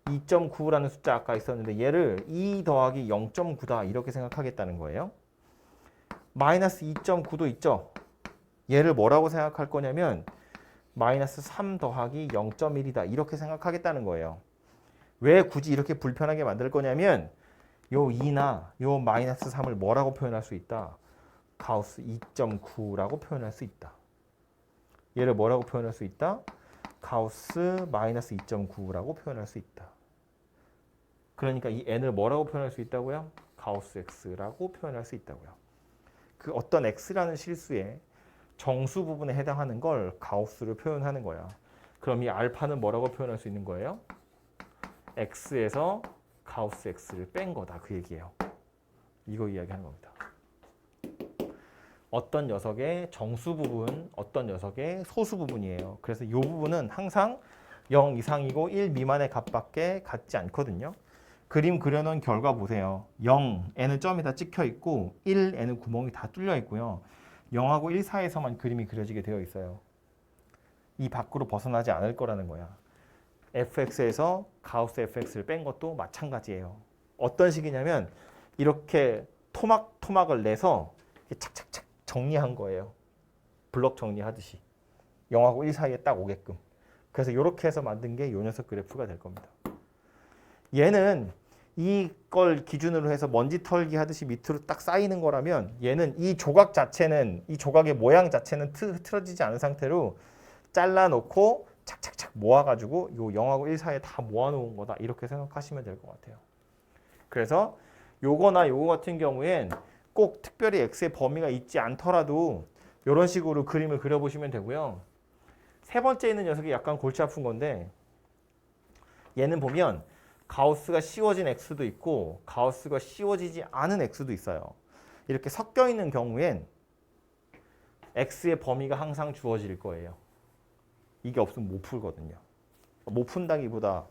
2.9라는 숫자 아까 있었는데 얘를 2 더하기 0.9다 이렇게 생각하겠다는 거예요. 마이너스 2.9도 있죠. 얘를 뭐라고 생각할 거냐면 마이너스 3 더하기 0.1이다 이렇게 생각하겠다는 거예요. 왜 굳이 이렇게 불편하게 만들 거냐면 요 2나 요 마이너스 3을 뭐라고 표현할 수 있다? 가우스 2.9라고 표현할 수 있다. 얘를 뭐라고 표현할 수 있다? 가우스 마이너스 2.9라고 표현할 수 있다. 그러니까 이 n을 뭐라고 표현할 수 있다고요? 가우스 x라고 표현할 수 있다고요. 그 어떤 x라는 실수에 정수 부분에 해당하는 걸 가우스로 표현하는 거야. 그럼 이 알파는 뭐라고 표현할 수 있는 거예요? x에서 가우스 x를 뺀 거다 그 얘기예요. 이거 이야기하는 겁니다. 어떤 녀석의 정수 부분, 어떤 녀석의 소수 부분이에요. 그래서 이 부분은 항상 0 이상이고 1 미만의 값밖에 갖지 않거든요. 그림 그려놓은 결과 보세요. 0, n은 점이 다 찍혀 있고 1, n은 구멍이 다 뚫려 있고요. 0하고 1 사이에서만 그림이 그려지게 되어 있어요. 이 밖으로 벗어나지 않을 거라는 거야. fx에서 가우스 fx를 뺀 것도 마찬가지예요. 어떤 식이냐면 이렇게 토막토막을 내서 착착착 정리한 거예요. 블럭 정리하듯이. 0하고 1 사이에 딱 오게끔. 그래서 이렇게 해서 만든 게 이 녀석 그래프가 될 겁니다. 얘는 이걸 기준으로 해서 먼지 털기 하듯이 밑으로 딱 쌓이는 거라면 얘는 이 조각 자체는 이 조각의 모양 자체는 흐트러지지 않은 상태로 잘라놓고 착착착 모아가지고 요 0하고 1 사이에 다 모아놓은 거다 이렇게 생각하시면 될 것 같아요. 그래서 요거나 요거 같은 경우엔 꼭 특별히 x의 범위가 있지 않더라도 이런 식으로 그림을 그려보시면 되고요. 세 번째 있는 녀석이 약간 골치 아픈 건데 얘는 보면 가우스가 씌워진 x도 있고 가우스가 씌워지지 않은 x도 있어요. 이렇게 섞여 있는 경우엔 x의 범위가 항상 주어질 거예요. 이게 없으면 못 풀거든요. 못 푼다기보다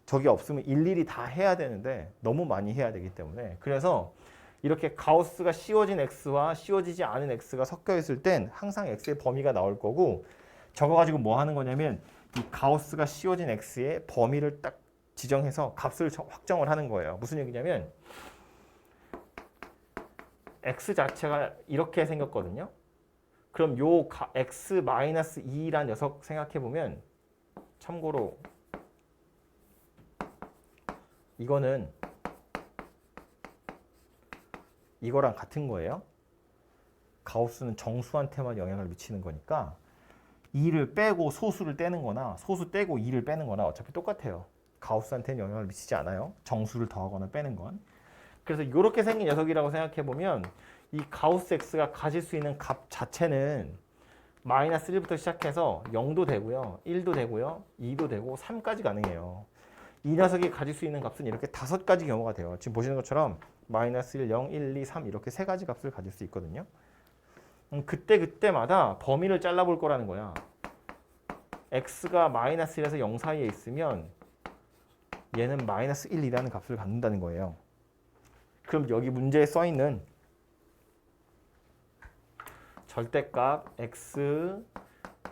저게 없으면 일일이 다 해야 되는데 너무 많이 해야 되기 때문에 그래서 이렇게 가우스가 씌워진 x와 씌워지지 않은 x가 섞여 있을 땐 항상 x의 범위가 나올 거고 저거 가지고 뭐 하는 거냐면 이 가우스가 씌워진 x의 범위를 딱 지정해서 값을 확정을 하는 거예요. 무슨 얘기냐면 x 자체가 이렇게 생겼거든요. 그럼 요 x-2란 녀석 생각해 보면 참고로 이거는 이거랑 같은 거예요. 가우스는 정수한테만 영향을 미치는 거니까 2를 빼고 소수를 떼는 거나 소수 떼고 2를 빼는 거나 어차피 똑같아요. 가우스한테는 영향을 미치지 않아요. 정수를 더하거나 빼는 건. 그래서 이렇게 생긴 녀석이라고 생각해 보면 이 가우스 x가 가질 수 있는 값 자체는 마이너스 1부터 시작해서 0도 되고요. 1도 되고요. 2도 되고 3까지 가능해요. 이 녀석이 가질 수 있는 값은 이렇게 5가지 경우가 돼요. 지금 보시는 것처럼 마이너스 1, 0, 1, 2, 3 이렇게 3가지 값을 가질 수 있거든요. 그때마다 범위를 잘라볼 거라는 거야. x가 마이너스 1에서 0 사이에 있으면 얘는 마이너스 1, 2라는 값을 갖는다는 거예요. 그럼 여기 문제에 써있는 절대값 x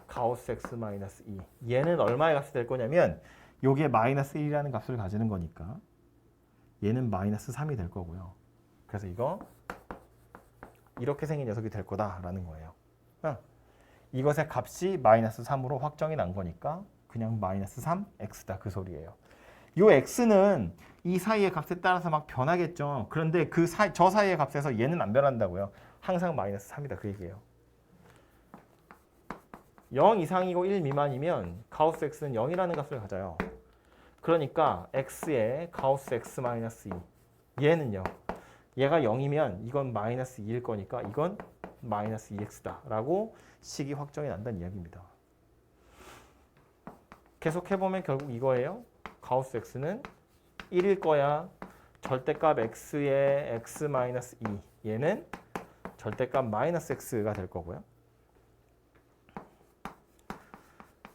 가우스 x 마이너스 2 얘는 얼마의 값이 될 거냐면 요게 마이너스 1이라는 값을 가지는 거니까 얘는 마이너스 3이 될 거고요. 그래서 이거 이렇게 생긴 녀석이 될 거다라는 거예요. 이것의 값이 마이너스 3으로 확정이 난 거니까 그냥 마이너스 3x다 그 소리예요. 요 x는 이 사이의 값에 따라서 막 변하겠죠. 그런데 저 사이의 값에서 얘는 안 변한다고요. 항상 마이너스 3이다 그 얘기예요. 0 이상이고 1 미만이면 가우스 x는 0이라는 값을 가져요. 그러니까 x의 가우스 x 마이너스 2 얘는요. 얘가 0이면 이건 마이너스 2일 거니까 이건 마이너스 2x다 라고 식이 확정이 난다는 이야기입니다. 계속해보면 결국 이거예요. 가우스 x는 1일 거야. 절대값 x의 x 마이너스 2 얘는 절대값 마이너스 x가 될 거고요.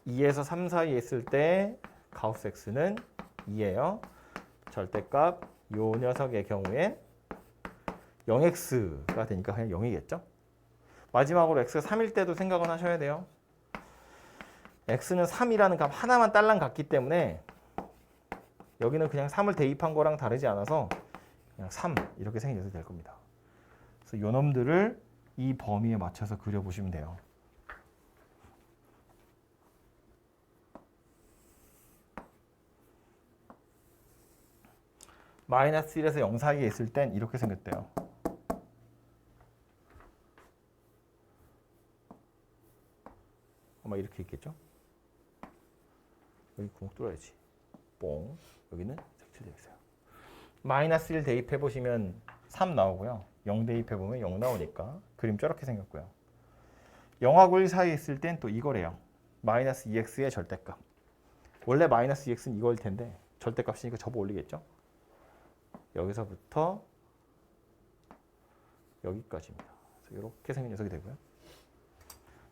2에서 3 사이에 있을 때 가우스 x는 2예요. 절대값 요 녀석의 경우엔 0x가 되니까 그냥 0이겠죠. 마지막으로 x가 3일 때도 생각은 하셔야 돼요. x는 3이라는 값 하나만 딸랑 같기 때문에 여기는 그냥 3을 대입한 거랑 다르지 않아서 그냥 3 이렇게 생긴 녀석이 될 겁니다. 그래서 요 놈들을 이 범위에 맞춰서 그려보시면 돼요. 마이너스 1에서 0 사이에 있을 땐 이렇게 생겼대요. 아마 이렇게 있겠죠? 여기 구멍 뚫어야지. 뽕. 여기는 색칠되어 있어요. 마이너스 1 대입해보시면 3 나오고요. 0 대입해보면 0 나오니까 그림 저렇게 생겼고요. 0하고 1 사이에 있을 땐 또 이거래요. 마이너스 2x의 절대값. 원래 마이너스 2x는 이거일 텐데 절대값이니까 접어 올리겠죠? 여기서부터 여기까지입니다. 그래서 이렇게 생긴 녀석이 되고요.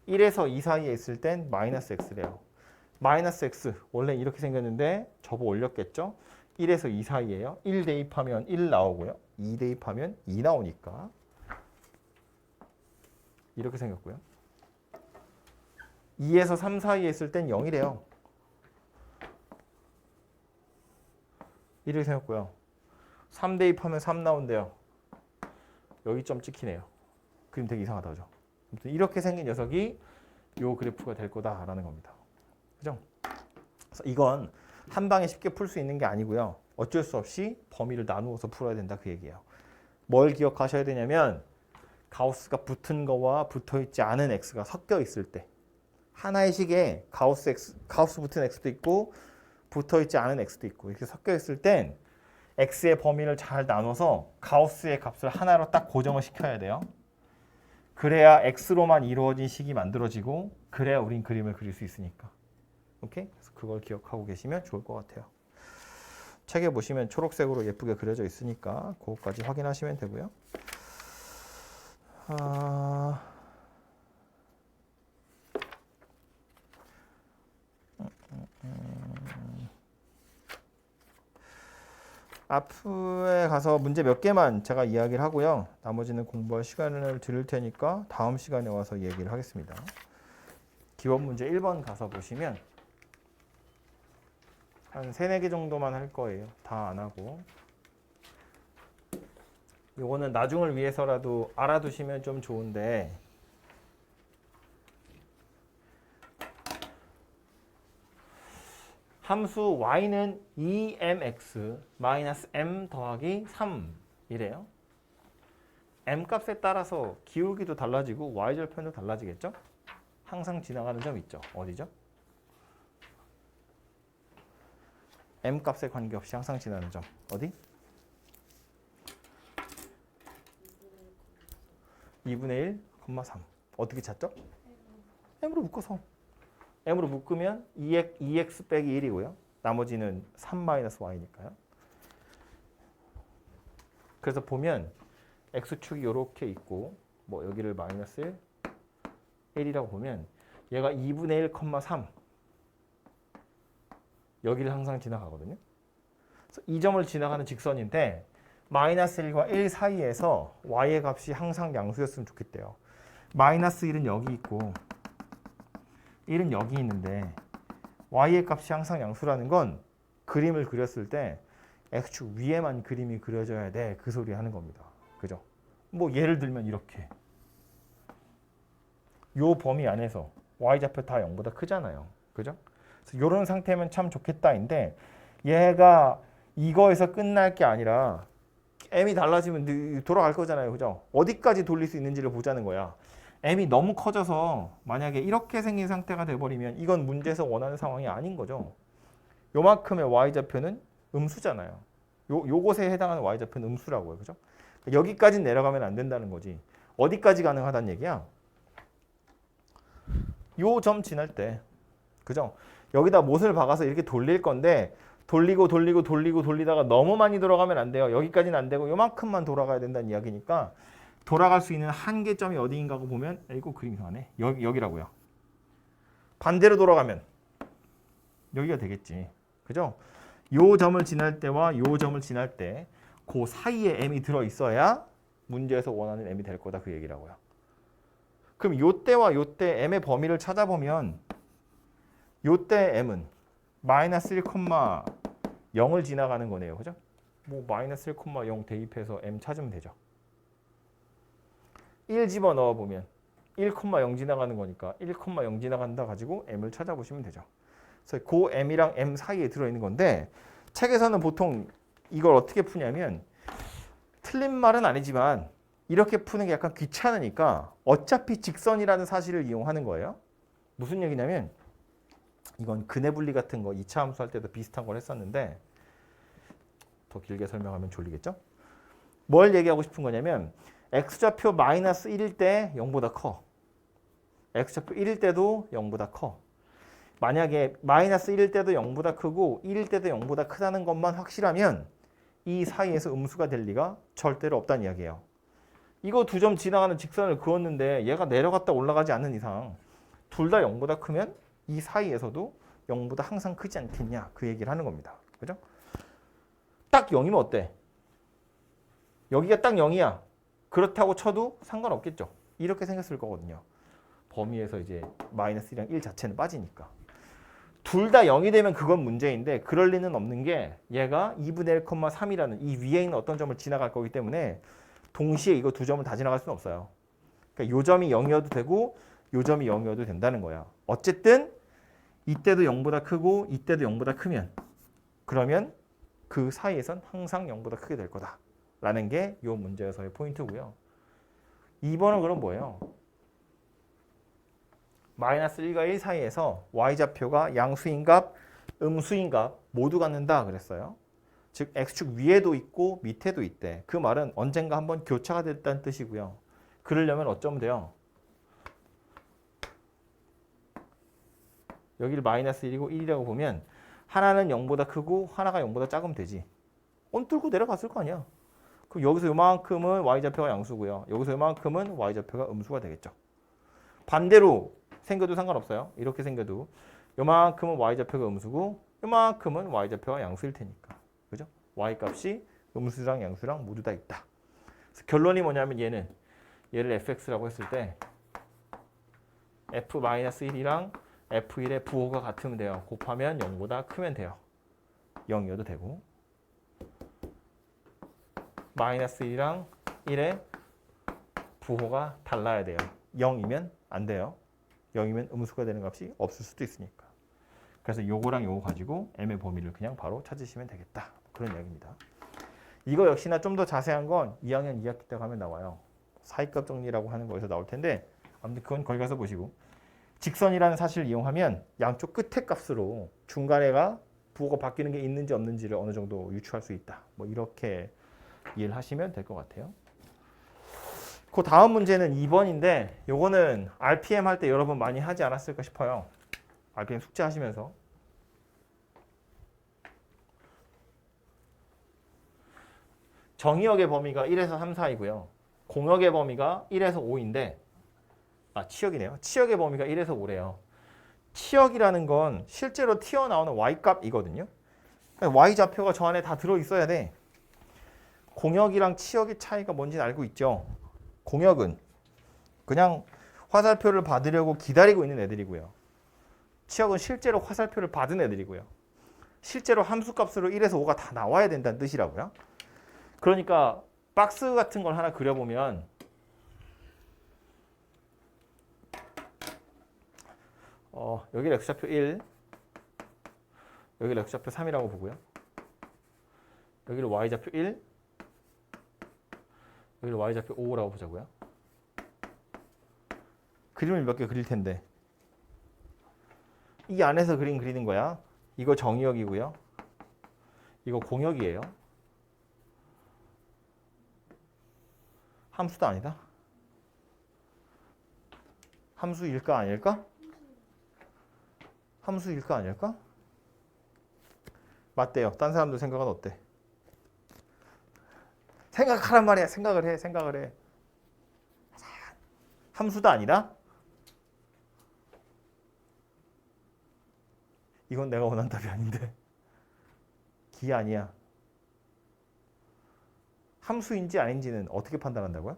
1에서 2 사이에 있을 땐 마이너스 x래요. 마이너스 x 원래 이렇게 생겼는데 접어 올렸겠죠? 1에서 2 사이에요. 1 대입하면 1 나오고요. 2 대입하면 2 나오니까 이렇게 생겼고요. 2에서 3 사이에 있을 땐 0이래요. 이렇게 생겼고요. 3 대입하면 3 나온대요. 여기 점 찍히네요. 그림 되게 이상하다, 그죠? 아무튼 이렇게 생긴 녀석이 요 그래프가 될 거다라는 겁니다. 그죠? 그래서 이건 한 방에 쉽게 풀 수 있는 게 아니고요. 어쩔 수 없이 범위를 나누어서 풀어야 된다 그 얘기예요. 뭘 기억하셔야 되냐면 가우스가 붙은 거와 붙어있지 않은 x가 섞여 있을 때 하나의 식에 가우스 붙은 x도 있고 붙어있지 않은 x도 있고 이렇게 섞여 있을 땐 x의 범위를 잘 나눠서 가우스의 값을 하나로 딱 고정을 시켜야 돼요. 그래야 x로만 이루어진 식이 만들어지고 그래야 우린 그림을 그릴 수 있으니까. 오케이? 그래서 그걸 기억하고 계시면 좋을 것 같아요. 책에 보시면 초록색으로 예쁘게 그려져 있으니까 그거까지 확인하시면 되고요. 앞에 가서 문제 몇 개만 제가 이야기를 하고요. 나머지는 공부할 시간을 드릴 테니까 다음 시간에 와서 얘기를 하겠습니다. 기본 문제 1번 가서 보시면 한 3, 4개 정도만 할 거예요. 다 안 하고. 요거는 나중을 위해서라도 알아두시면 좀 좋은데 함수 y는 2mx -m 더하기 3이래요. m 값에 따라서 기울기도 달라지고 y절편도 달라지겠죠? 항상 지나가는 점 있죠. 어디죠? m 값에 관계없이 항상 지나는 점. 어디? 2분의 1, 3. 어떻게 찾죠? m으로 묶어서. m으로 묶으면 2x 빼기 1이고요. 나머지는 3-y니까요. 그래서 보면 x축이 이렇게 있고 뭐 여기를 마이너스 1이라고 보면 얘가 2분의 1, 3 여기를 항상 지나가거든요. 그래서 이 점을 지나가는 직선인데 마이너스 1과 1 사이에서 y의 값이 항상 양수였으면 좋겠대요. 마이너스 1은 여기 있고 1은 여기 있는데 y의 값이 항상 양수라는 건 그림을 그렸을 때 x축 위에만 그림이 그려져야 돼. 그 소리 하는 겁니다. 그죠? 뭐 예를 들면 이렇게 요 범위 안에서 y좌표 다 0보다 크잖아요. 그죠? 그래서 이런 상태면 참 좋겠다인데 얘가 이거에서 끝날 게 아니라 m이 달라지면 돌아갈 거잖아요. 그죠? 어디까지 돌릴 수 있는지를 보자는 거야. m이 너무 커져서 만약에 이렇게 생긴 상태가 돼버리면 이건 문제에서 원하는 상황이 아닌 거죠. 요만큼의 y좌표는 음수잖아요. 요것에 해당하는 y좌표는 음수라고요. 그죠? 여기까지 내려가면 안 된다는 거지. 어디까지 가능하다는 얘기야? 요 점 지날 때. 그죠? 여기다 못을 박아서 이렇게 돌릴 건데 돌리다가 너무 많이 돌아가면 안 돼요. 여기까지는 안 되고 요만큼만 돌아가야 된다는 이야기니까 돌아갈 수 있는 한계점이 어디인가 보면 이거 그림 이상하네. 여기라고요. 반대로 돌아가면 여기가 되겠지. 그죠? 요 점을 지날 때와 요 점을 지날 때 그 사이에 m이 들어 있어야 문제에서 원하는 m이 될 거다 그 얘기라고요. 그럼 요 때와 요 때 m의 범위를 찾아보면 요 때 m은 마이너스 1,0을 지나가는 거네요. 그죠? 뭐 마이너스 1,0 대입해서 m 찾으면 되죠. 1 집어넣어 보면 1,0 지나가는 거니까 1,0 지나간다 가지고 m을 찾아보시면 되죠. 그래서 그 m이랑 m 사이에 들어있는 건데 책에서는 보통 이걸 어떻게 푸냐면 틀린 말은 아니지만 이렇게 푸는 게 약간 귀찮으니까 어차피 직선이라는 사실을 이용하는 거예요. 무슨 얘기냐면 이건 근해 분리 같은 거 2차 함수 할 때도 비슷한 걸 했었는데 더 길게 설명하면 졸리겠죠? 뭘 얘기하고 싶은 거냐면 x좌표 마이너스 1일 때 0보다 커. x좌표 1일 때도 0보다 커. 만약에 마이너스 1일 때도 0보다 크고 1일 때도 0보다 크다는 것만 확실하면 이 사이에서 음수가 될 리가 절대로 없다는 이야기예요. 이거 두 점 지나가는 직선을 그었는데 얘가 내려갔다 올라가지 않는 이상 둘 다 0보다 크면 이 사이에서도 0보다 항상 크지 않겠냐 그 얘기를 하는 겁니다. 그죠? 딱 0이면 어때? 여기가 딱 0이야. 그렇다고 쳐도 상관없겠죠. 이렇게 생겼을 거거든요. 범위에서 이제 마이너스 1이랑 1 자체는 빠지니까. 둘 다 0이 되면 그건 문제인데 그럴 리는 없는 게 얘가 2분의 1,3이라는 이 위에 있는 어떤 점을 지나갈 거기 때문에 동시에 이거 두 점을 다 지나갈 수는 없어요. 그러니까 요 점이 0이어도 되고 요 점이 0이어도 된다는 거야. 어쨌든 이때도 0보다 크고 이때도 0보다 크면 그러면 그 사이에선 항상 0보다 크게 될 거다. 라는 게 이 문제에서의 포인트고요. 2번은 그럼 뭐예요? 마이너스 1과 1 사이에서 y좌표가 양수인 값, 음수인 값 모두 갖는다 그랬어요. 즉 x축 위에도 있고 밑에도 있대. 그 말은 언젠가 한번 교차가 됐다는 뜻이고요. 그러려면 어쩌면 돼요? 여기를 마이너스 1이고 1이라고 보면 하나는 0보다 크고 하나가 0보다 작으면 되지. 뚫고 내려갔을 거 아니야. 그럼 여기서 요만큼은 y좌표가 양수고요. 여기서 요만큼은 y좌표가 음수가 되겠죠. 반대로 생겨도 상관없어요. 이렇게 생겨도 요만큼은 y좌표가 음수고 요만큼은 y좌표가 양수일 테니까. 그죠? y 값이 음수랑 양수랑 모두 다 있다. 그래서 결론이 뭐냐면 얘를 fx라고 했을 때 f-1이랑 f1의 부호가 같으면 돼요. 곱하면 0보다 크면 돼요. 0이어도 되고 -1이랑 1의 부호가 달라야 돼요. 0이면 안 돼요. 0이면 음수가 되는 값이 없을 수도 있으니까. 그래서 요거랑 요거 가지고 m의 범위를 그냥 바로 찾으시면 되겠다. 그런 이야기입니다. 이거 역시나 좀 더 자세한 건 2학년 2학기 때 가면 나와요. 사이값 정리라고 하는 거에서 나올 텐데 아무튼 그건 거기 가서 보시고 직선이라는 사실을 이용하면 양쪽 끝의 값으로 중간에가 부호가 바뀌는 게 있는지 없는지를 어느 정도 유추할 수 있다. 뭐 이렇게 이해를 하시면 될 것 같아요. 그 다음 문제는 2번인데 요거는 RPM 할 때 여러분 많이 하지 않았을까 싶어요. RPM 숙제하시면서. 정의역의 범위가 1에서 3 사이고요. 공역의 범위가 1에서 5인데 치역이네요. 치역의 범위가 1에서 5래요. 치역이라는 건 실제로 튀어나오는 y값이거든요. y좌표가 저 안에 다 들어있어야 돼. 공역이랑 치역의 차이가 뭔지 알고 있죠. 공역은 그냥 화살표를 받으려고 기다리고 있는 애들이고요. 치역은 실제로 화살표를 받은 애들이고요. 실제로 함수값으로 1에서 5가 다 나와야 된다는 뜻이라고요. 그러니까 박스 같은 걸 하나 그려보면 여기 x좌표 1, 여기 x좌표 3이라고 보고요. 여기를 y좌표 1, 여기를 y좌표 5라고 보자고요. 그림을 몇 개 그릴 텐데 이 안에서 그리는 거야. 이거 정의역이고요. 이거 공역이에요. 함수도 아니다. 함수일까 아닐까? 함수일까 아닐까? 맞대요. 딴 사람들 생각은 어때? 생각하란 말이야. 생각을 해. 함수도 아니다? 이건 내가 원하는 답이 아닌데. 기 아니야. 함수인지 아닌지는 어떻게 판단한다고요?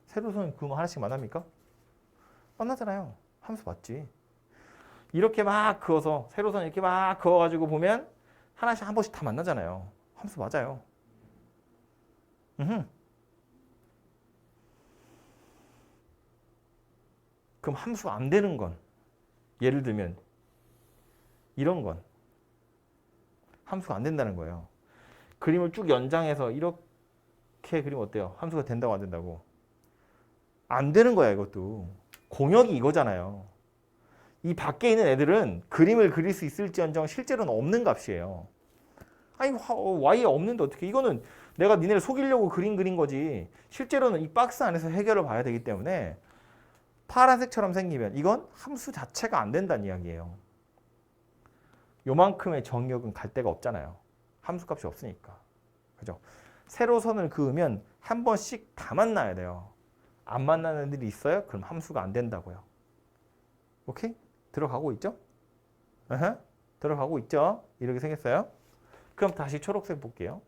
세로선 그거 하나씩 만납니까? 만나잖아요. 함수 맞지. 이렇게 막 그어서 세로선 이렇게 막 그어가지고 보면 하나씩 한 번씩 다 만나잖아요. 함수 맞아요. 그럼 함수가 안 되는 건 예를 들면 이런 건 함수가 안 된다는 거예요. 그림을 쭉 연장해서 이렇게 그리면 어때요? 함수가 된다고 안 된다고? 안 되는 거야 이것도. 공역이 이거잖아요. 이 밖에 있는 애들은 그림을 그릴 수 있을지언정 실제로는 없는 값이에요. 아니 y에 없는데 어떻게? 이거는 내가 니네를 속이려고 그린 거지. 실제로는 이 박스 안에서 해결을 봐야 되기 때문에 파란색처럼 생기면 이건 함수 자체가 안 된다는 이야기예요. 요만큼의 정의역은 갈 데가 없잖아요. 함수값이 없으니까. 그죠? 세로선을 그으면 한 번씩 다 만나야 돼요. 안 만나는 애들이 있어요? 그럼 함수가 안 된다고요. 오케이? 들어가고 있죠? 들어가고 있죠? 이렇게 생겼어요. 그럼 다시 초록색 볼게요.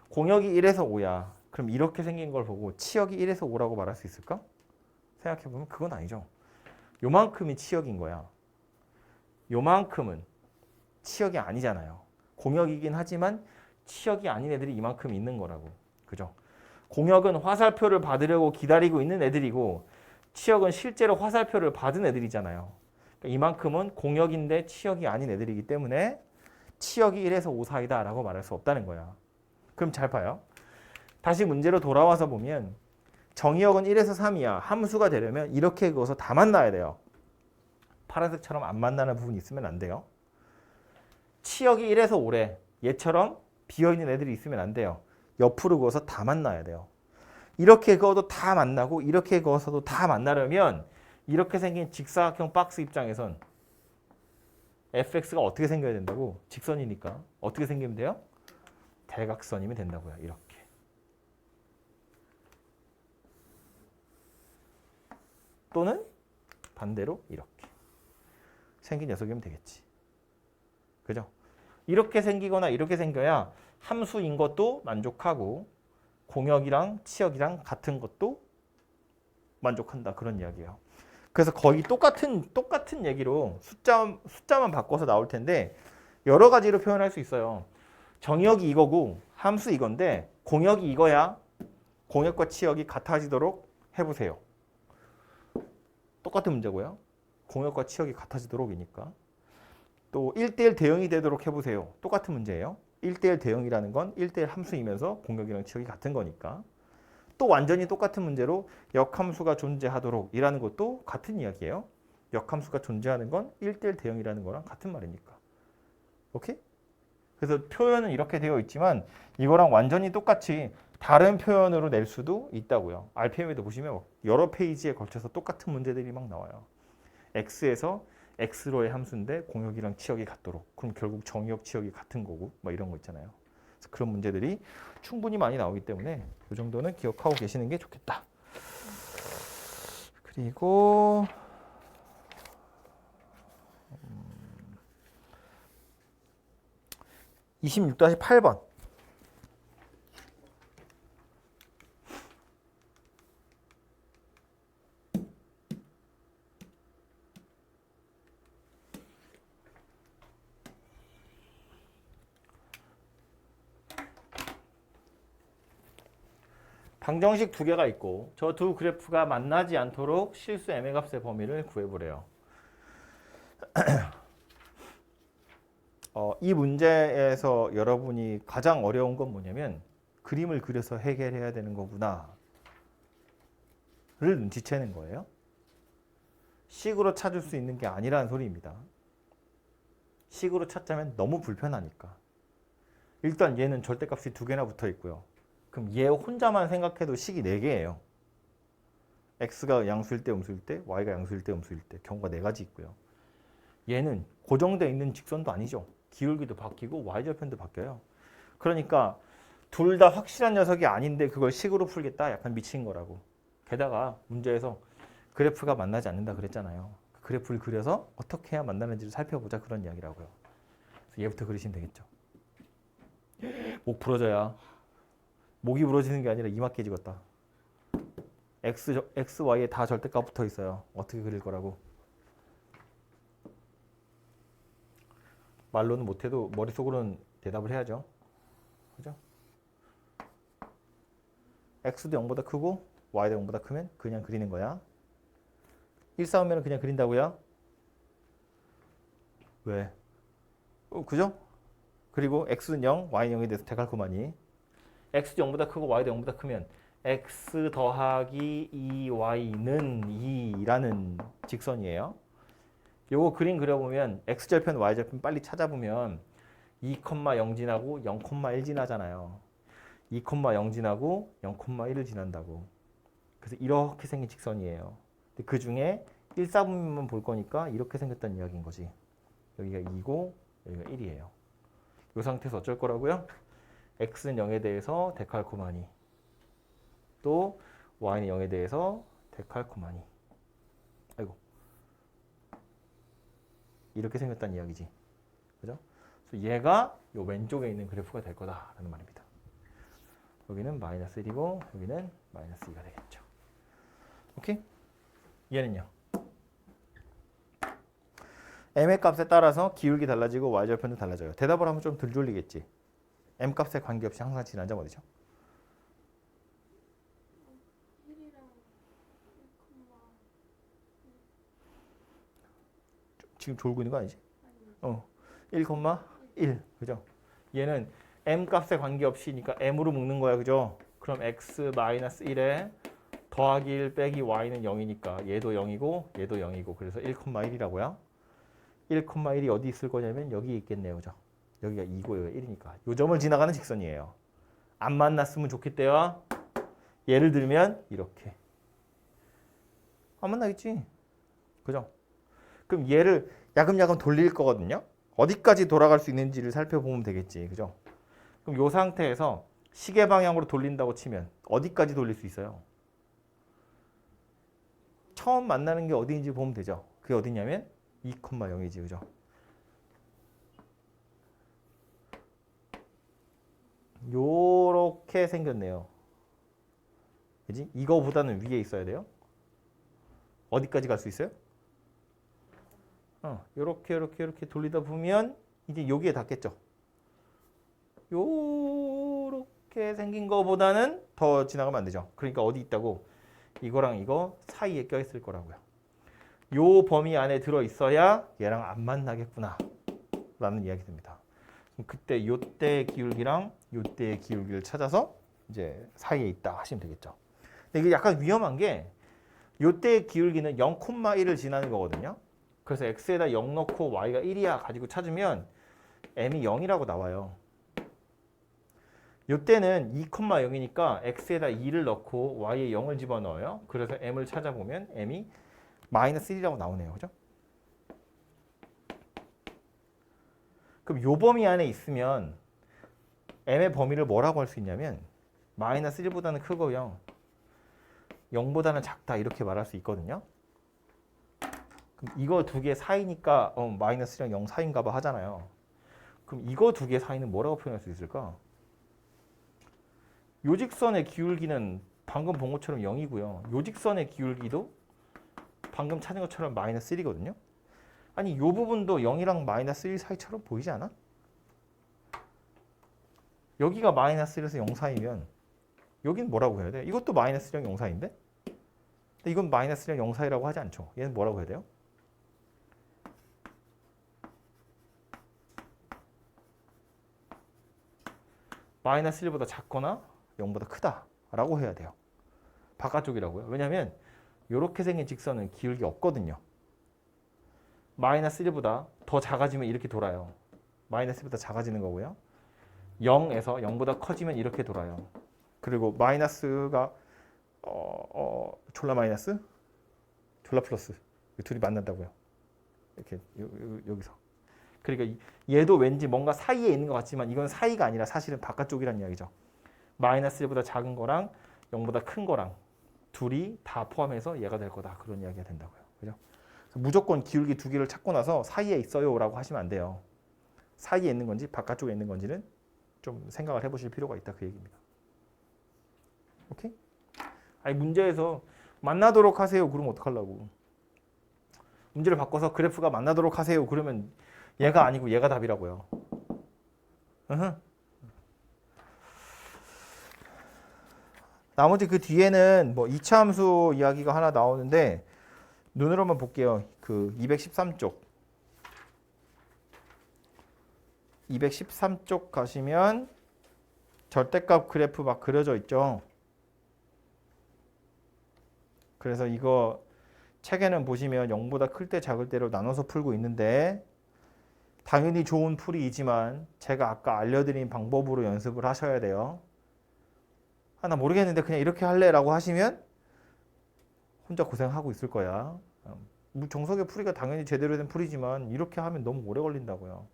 공역이 1에서 5야. 그럼 이렇게 생긴 걸 보고 치역이 1에서 5라고 말할 수 있을까? 생각해보면 그건 아니죠. 요만큼이 치역인 거야. 요만큼은 치역이 아니잖아요. 공역이긴 하지만 치역이 아닌 애들이 이만큼 있는 거라고. 그죠? 공역은 화살표를 받으려고 기다리고 있는 애들이고 치역은 실제로 화살표를 받은 애들이잖아요. 그러니까 이만큼은 공역인데 치역이 아닌 애들이기 때문에 치역이 1에서 5 사이다 라고 말할 수 없다는 거야. 그럼 잘 봐요. 다시 문제로 돌아와서 보면 정의역은 1에서 3이야. 함수가 되려면 이렇게 그어서 다 만나야 돼요. 파란색처럼 안 만나는 부분이 있으면 안 돼요. 치역이 1에서 5래. 얘처럼 비어있는 애들이 있으면 안 돼요. 옆으로 그어서 다 만나야 돼요. 이렇게 그어도 다 만나고 이렇게 그어서도 다 만나려면 이렇게 생긴 직사각형 박스 입장에선 fx가 어떻게 생겨야 된다고? 직선이니까 어떻게 생기면 돼요? 대각선이면 된다고요. 이렇게. 또는 반대로 이렇게 생긴 녀석이면 되겠지. 그죠? 이렇게 생기거나 이렇게 생겨야 함수인 것도 만족하고 공역이랑 치역이랑 같은 것도 만족한다. 그런 이야기예요. 그래서 거의 똑같은 얘기로 숫자만 바꿔서 나올 텐데 여러 가지로 표현할 수 있어요. 정역이 이거고 함수 이건데 공역이 이거야. 공역과 치역이 같아지도록 해보세요. 똑같은 문제고요. 공역과 치역이 같아지도록이니까. 또 1대1 대응이 되도록 해보세요. 똑같은 문제예요. 1대1 대응이라는 건 1대1 함수이면서 공역이랑 치역이 같은 거니까. 또 완전히 똑같은 문제로 역함수가 존재하도록 이라는 것도 같은 이야기예요. 역함수가 존재하는 건 1대1 대응이라는 거랑 같은 말이니까. 오케이? 그래서 표현은 이렇게 되어 있지만 이거랑 완전히 똑같이 다른 표현으로 낼 수도 있다고요. RPM에도 보시면 여러 페이지에 걸쳐서 똑같은 문제들이 막 나와요. X에서 X로의 함수인데 공역이랑 치역이 같도록. 그럼 결국 정역, 치역이 같은 거고 뭐 이런 거 있잖아요. 그래서 그런 문제들이 충분히 많이 나오기 때문에 이 정도는 기억하고 계시는 게 좋겠다. 그리고 26-8번. 방정식 두 개가 있고 저 두 그래프가 만나지 않도록 실수 m의 값의 범위를 구해보래요. 이 문제에서 여러분이 가장 어려운 건 뭐냐면 그림을 그려서 해결해야 되는 거구나 를 눈치채는 거예요. 식으로 찾을 수 있는 게 아니라는 소리입니다. 식으로 찾자면 너무 불편하니까. 일단 얘는 절대값이 두 개나 붙어 있고요. 그럼 얘 혼자만 생각해도 식이 4개예요. x가 양수일 때 음수일 때, y가 양수일 때 음수일 때 경우가 4가지 있고요. 얘는 고정되어 있는 직선도 아니죠. 기울기도 바뀌고 y절편도 바뀌어요. 그러니까 둘 다 확실한 녀석이 아닌데 그걸 식으로 풀겠다? 약간 미친 거라고. 게다가 문제에서 그래프가 만나지 않는다 그랬잖아요. 그래프를 그려서 어떻게 해야 만나는지를 살펴보자 그런 이야기라고요. 그래서 얘부터 그리시면 되겠죠. 목 부러져야. 목이 부러지는 게 아니라 이마 깨지겠다. x, y에 다 절대값 붙어 있어요. 어떻게 그릴 거라고. 말로는 못해도 머릿속으로는 대답을 해야죠. 그죠? x도 0보다 크고 y도 0보다 크면 그냥 그리는 거야. 1 싸우면 그냥 그린다고요? 왜? 그죠? 그리고 x는 0, y는 0이 돼서 대칼코마니. x도 0보다 크고 y도 0보다 크면 x 더하기 2y는 2라는 직선이에요. 요거 그림 그려보면 x절편, y절편 빨리 찾아보면 2,0 지나고 0,1 지나잖아요. 2,0 지나고 0,1을 지난다고. 그래서 이렇게 생긴 직선이에요. 근데 그 중에 1, 4분면만 볼 거니까 이렇게 생겼다는 이야기인 거지. 여기가 2고 여기가 1이에요. 이 상태에서 어쩔 거라고요? x는 0에 대해서 데칼코마니. 또 y는 0에 대해서 데칼코마니. 아이고. 이렇게 생겼다는 이야기지. 그죠? 그래서 얘가 요 왼쪽에 있는 그래프가 될 거다라는 말입니다. 여기는 마이너스 1이고 여기는 마이너스 2가 되겠죠. 오케이? 얘는요. m의 값에 따라서 기울기 달라지고 y절편도 달라져요. 대답을 하면 좀 덜 졸리겠지. m 값에 관계없이 항상 지난 점 어디죠? 지금 졸고 있는 거 아니지? 1,1 그죠? 얘는 m 값에 관계없이니까 m으로 묶는 거야. 그죠? 그럼 x-1에 더하기 1 빼기 y는 0이니까 얘도 0이고 얘도 0이고 그래서 1,1이라고요. 1,1이 어디 있을 거냐면 여기 있겠네요. 그죠? 여기가 2고 여기가 1이니까 요 점을 지나가는 직선이에요. 안 만났으면 좋겠대요. 예를 들면 이렇게. 안 만나겠지. 그죠? 그럼 얘를 야금야금 돌릴 거거든요. 어디까지 돌아갈 수 있는지를 살펴보면 되겠지. 그죠? 그럼 이 상태에서 시계 방향으로 돌린다고 치면 어디까지 돌릴 수 있어요? 처음 만나는 게 어디인지 보면 되죠. 그게 어디냐면 2,0이지. 그죠? 요렇게 생겼네요. 그지? 이거보다는 위에 있어야 돼요. 어디까지 갈 수 있어요? 요렇게 돌리다 보면 이제 여기에 닿겠죠. 요렇게 생긴 거보다는 더 지나가면 안 되죠. 그러니까 어디 있다고? 이거랑 이거 사이에 껴있을 거라고요. 요 범위 안에 들어있어야 얘랑 안 만나겠구나 라는 이야기 됩니다. 그때 요때의 기울기랑 요때의 기울기를 찾아서 이제 사이에 있다 하시면 되겠죠. 근데 이게 약간 위험한 게 요때의 기울기는 0,1을 지나는 거거든요. 그래서 x에다 0 넣고 y가 1이야 가지고 찾으면 m이 0이라고 나와요. 요때는 2,0이니까 x에다 2를 넣고 y에 0을 집어넣어요. 그래서 m을 찾아보면 m이 마이너스 1이라고 나오네요. 그죠? 그럼 요 범위 안에 있으면 m의 범위를 뭐라고 할 수 있냐면 마이너스 1보다는 크고요. 0보다는 작다 이렇게 말할 수 있거든요. 그럼 이거 두 개 사이니까 마이너스랑 0 사이인가 봐 하잖아요. 그럼 이거 두 개 사이는 뭐라고 표현할 수 있을까? 요직선의 기울기는 방금 본 것처럼 0이고요. 요직선의 기울기도 방금 찾은 것처럼 마이너스 1이거든요. 아니 이 부분도 0이랑 마이너스 1 사이처럼 보이지 않아? 여기가 마이너스 1에서 0 사이면 여긴 뭐라고 해야 돼? 이것도 마이너스 1랑 0 사이인데? 근데 이건 마이너스 1랑 0 사이라고 하지 않죠. 얘는 뭐라고 해야 돼요? 마이너스 1보다 작거나 0보다 크다라고 해야 돼요. 바깥쪽이라고요. 왜냐하면 이렇게 생긴 직선은 기울기 없거든요. 마이너스 1보다 더 작아지면 이렇게 돌아요. 마이너스 1보다 작아지는 거고요. 0에서 0보다 커지면 이렇게 돌아요. 그리고 마이너스가 졸라 마이너스, 졸라 플러스 둘이 만난다고요. 이렇게 여기서. 그러니까 얘도 왠지 뭔가 사이에 있는 것 같지만 이건 사이가 아니라 사실은 바깥쪽이라는 이야기죠. 마이너스 1보다 작은 거랑 0보다 큰 거랑 둘이 다 포함해서 얘가 될 거다. 그런 이야기가 된다고요. 그죠? 무조건 기울기 두 개를 찾고 나서 사이에 있어요 라고 하시면 안 돼요. 사이에 있는 건지 바깥쪽에 있는 건지는 좀 생각을 해보실 필요가 있다. 그 얘기입니다. 오케이? 아니 문제에서 만나도록 하세요. 그러면 어떡하려고. 문제를 바꿔서 그래프가 만나도록 하세요. 그러면 얘가 아니고 얘가 답이라고요. 나머지 그 뒤에는 뭐 2차 함수 이야기가 하나 나오는데 눈으로만 볼게요. 그 213쪽. 213쪽 가시면 절대값 그래프 막 그려져 있죠. 그래서 이거 책에는 보시면 0보다 클 때 작을 때로 나눠서 풀고 있는데 당연히 좋은 풀이이지만 제가 아까 알려드린 방법으로 연습을 하셔야 돼요. 나 모르겠는데 그냥 이렇게 할래 라고 하시면 혼자 고생하고 있을 거야. 정석의 풀이가 당연히 제대로 된 풀이지만 이렇게 하면 너무 오래 걸린다고요.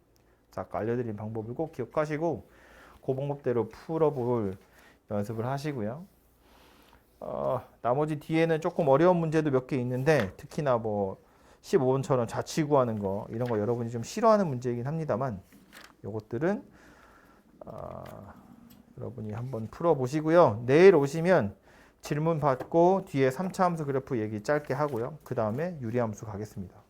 자, 아까 알려드린 방법을 꼭 기억하시고 그 방법대로 풀어볼 연습을 하시고요. 나머지 뒤에는 조금 어려운 문제도 몇 개 있는데 특히나 뭐 15번처럼 자취 구하는 거 이런 거 여러분이 좀 싫어하는 문제이긴 합니다만 이것들은 여러분이 한번 풀어보시고요. 내일 오시면 질문 받고 뒤에 3차 함수 그래프 얘기 짧게 하고요. 그 다음에 유리함수 가겠습니다.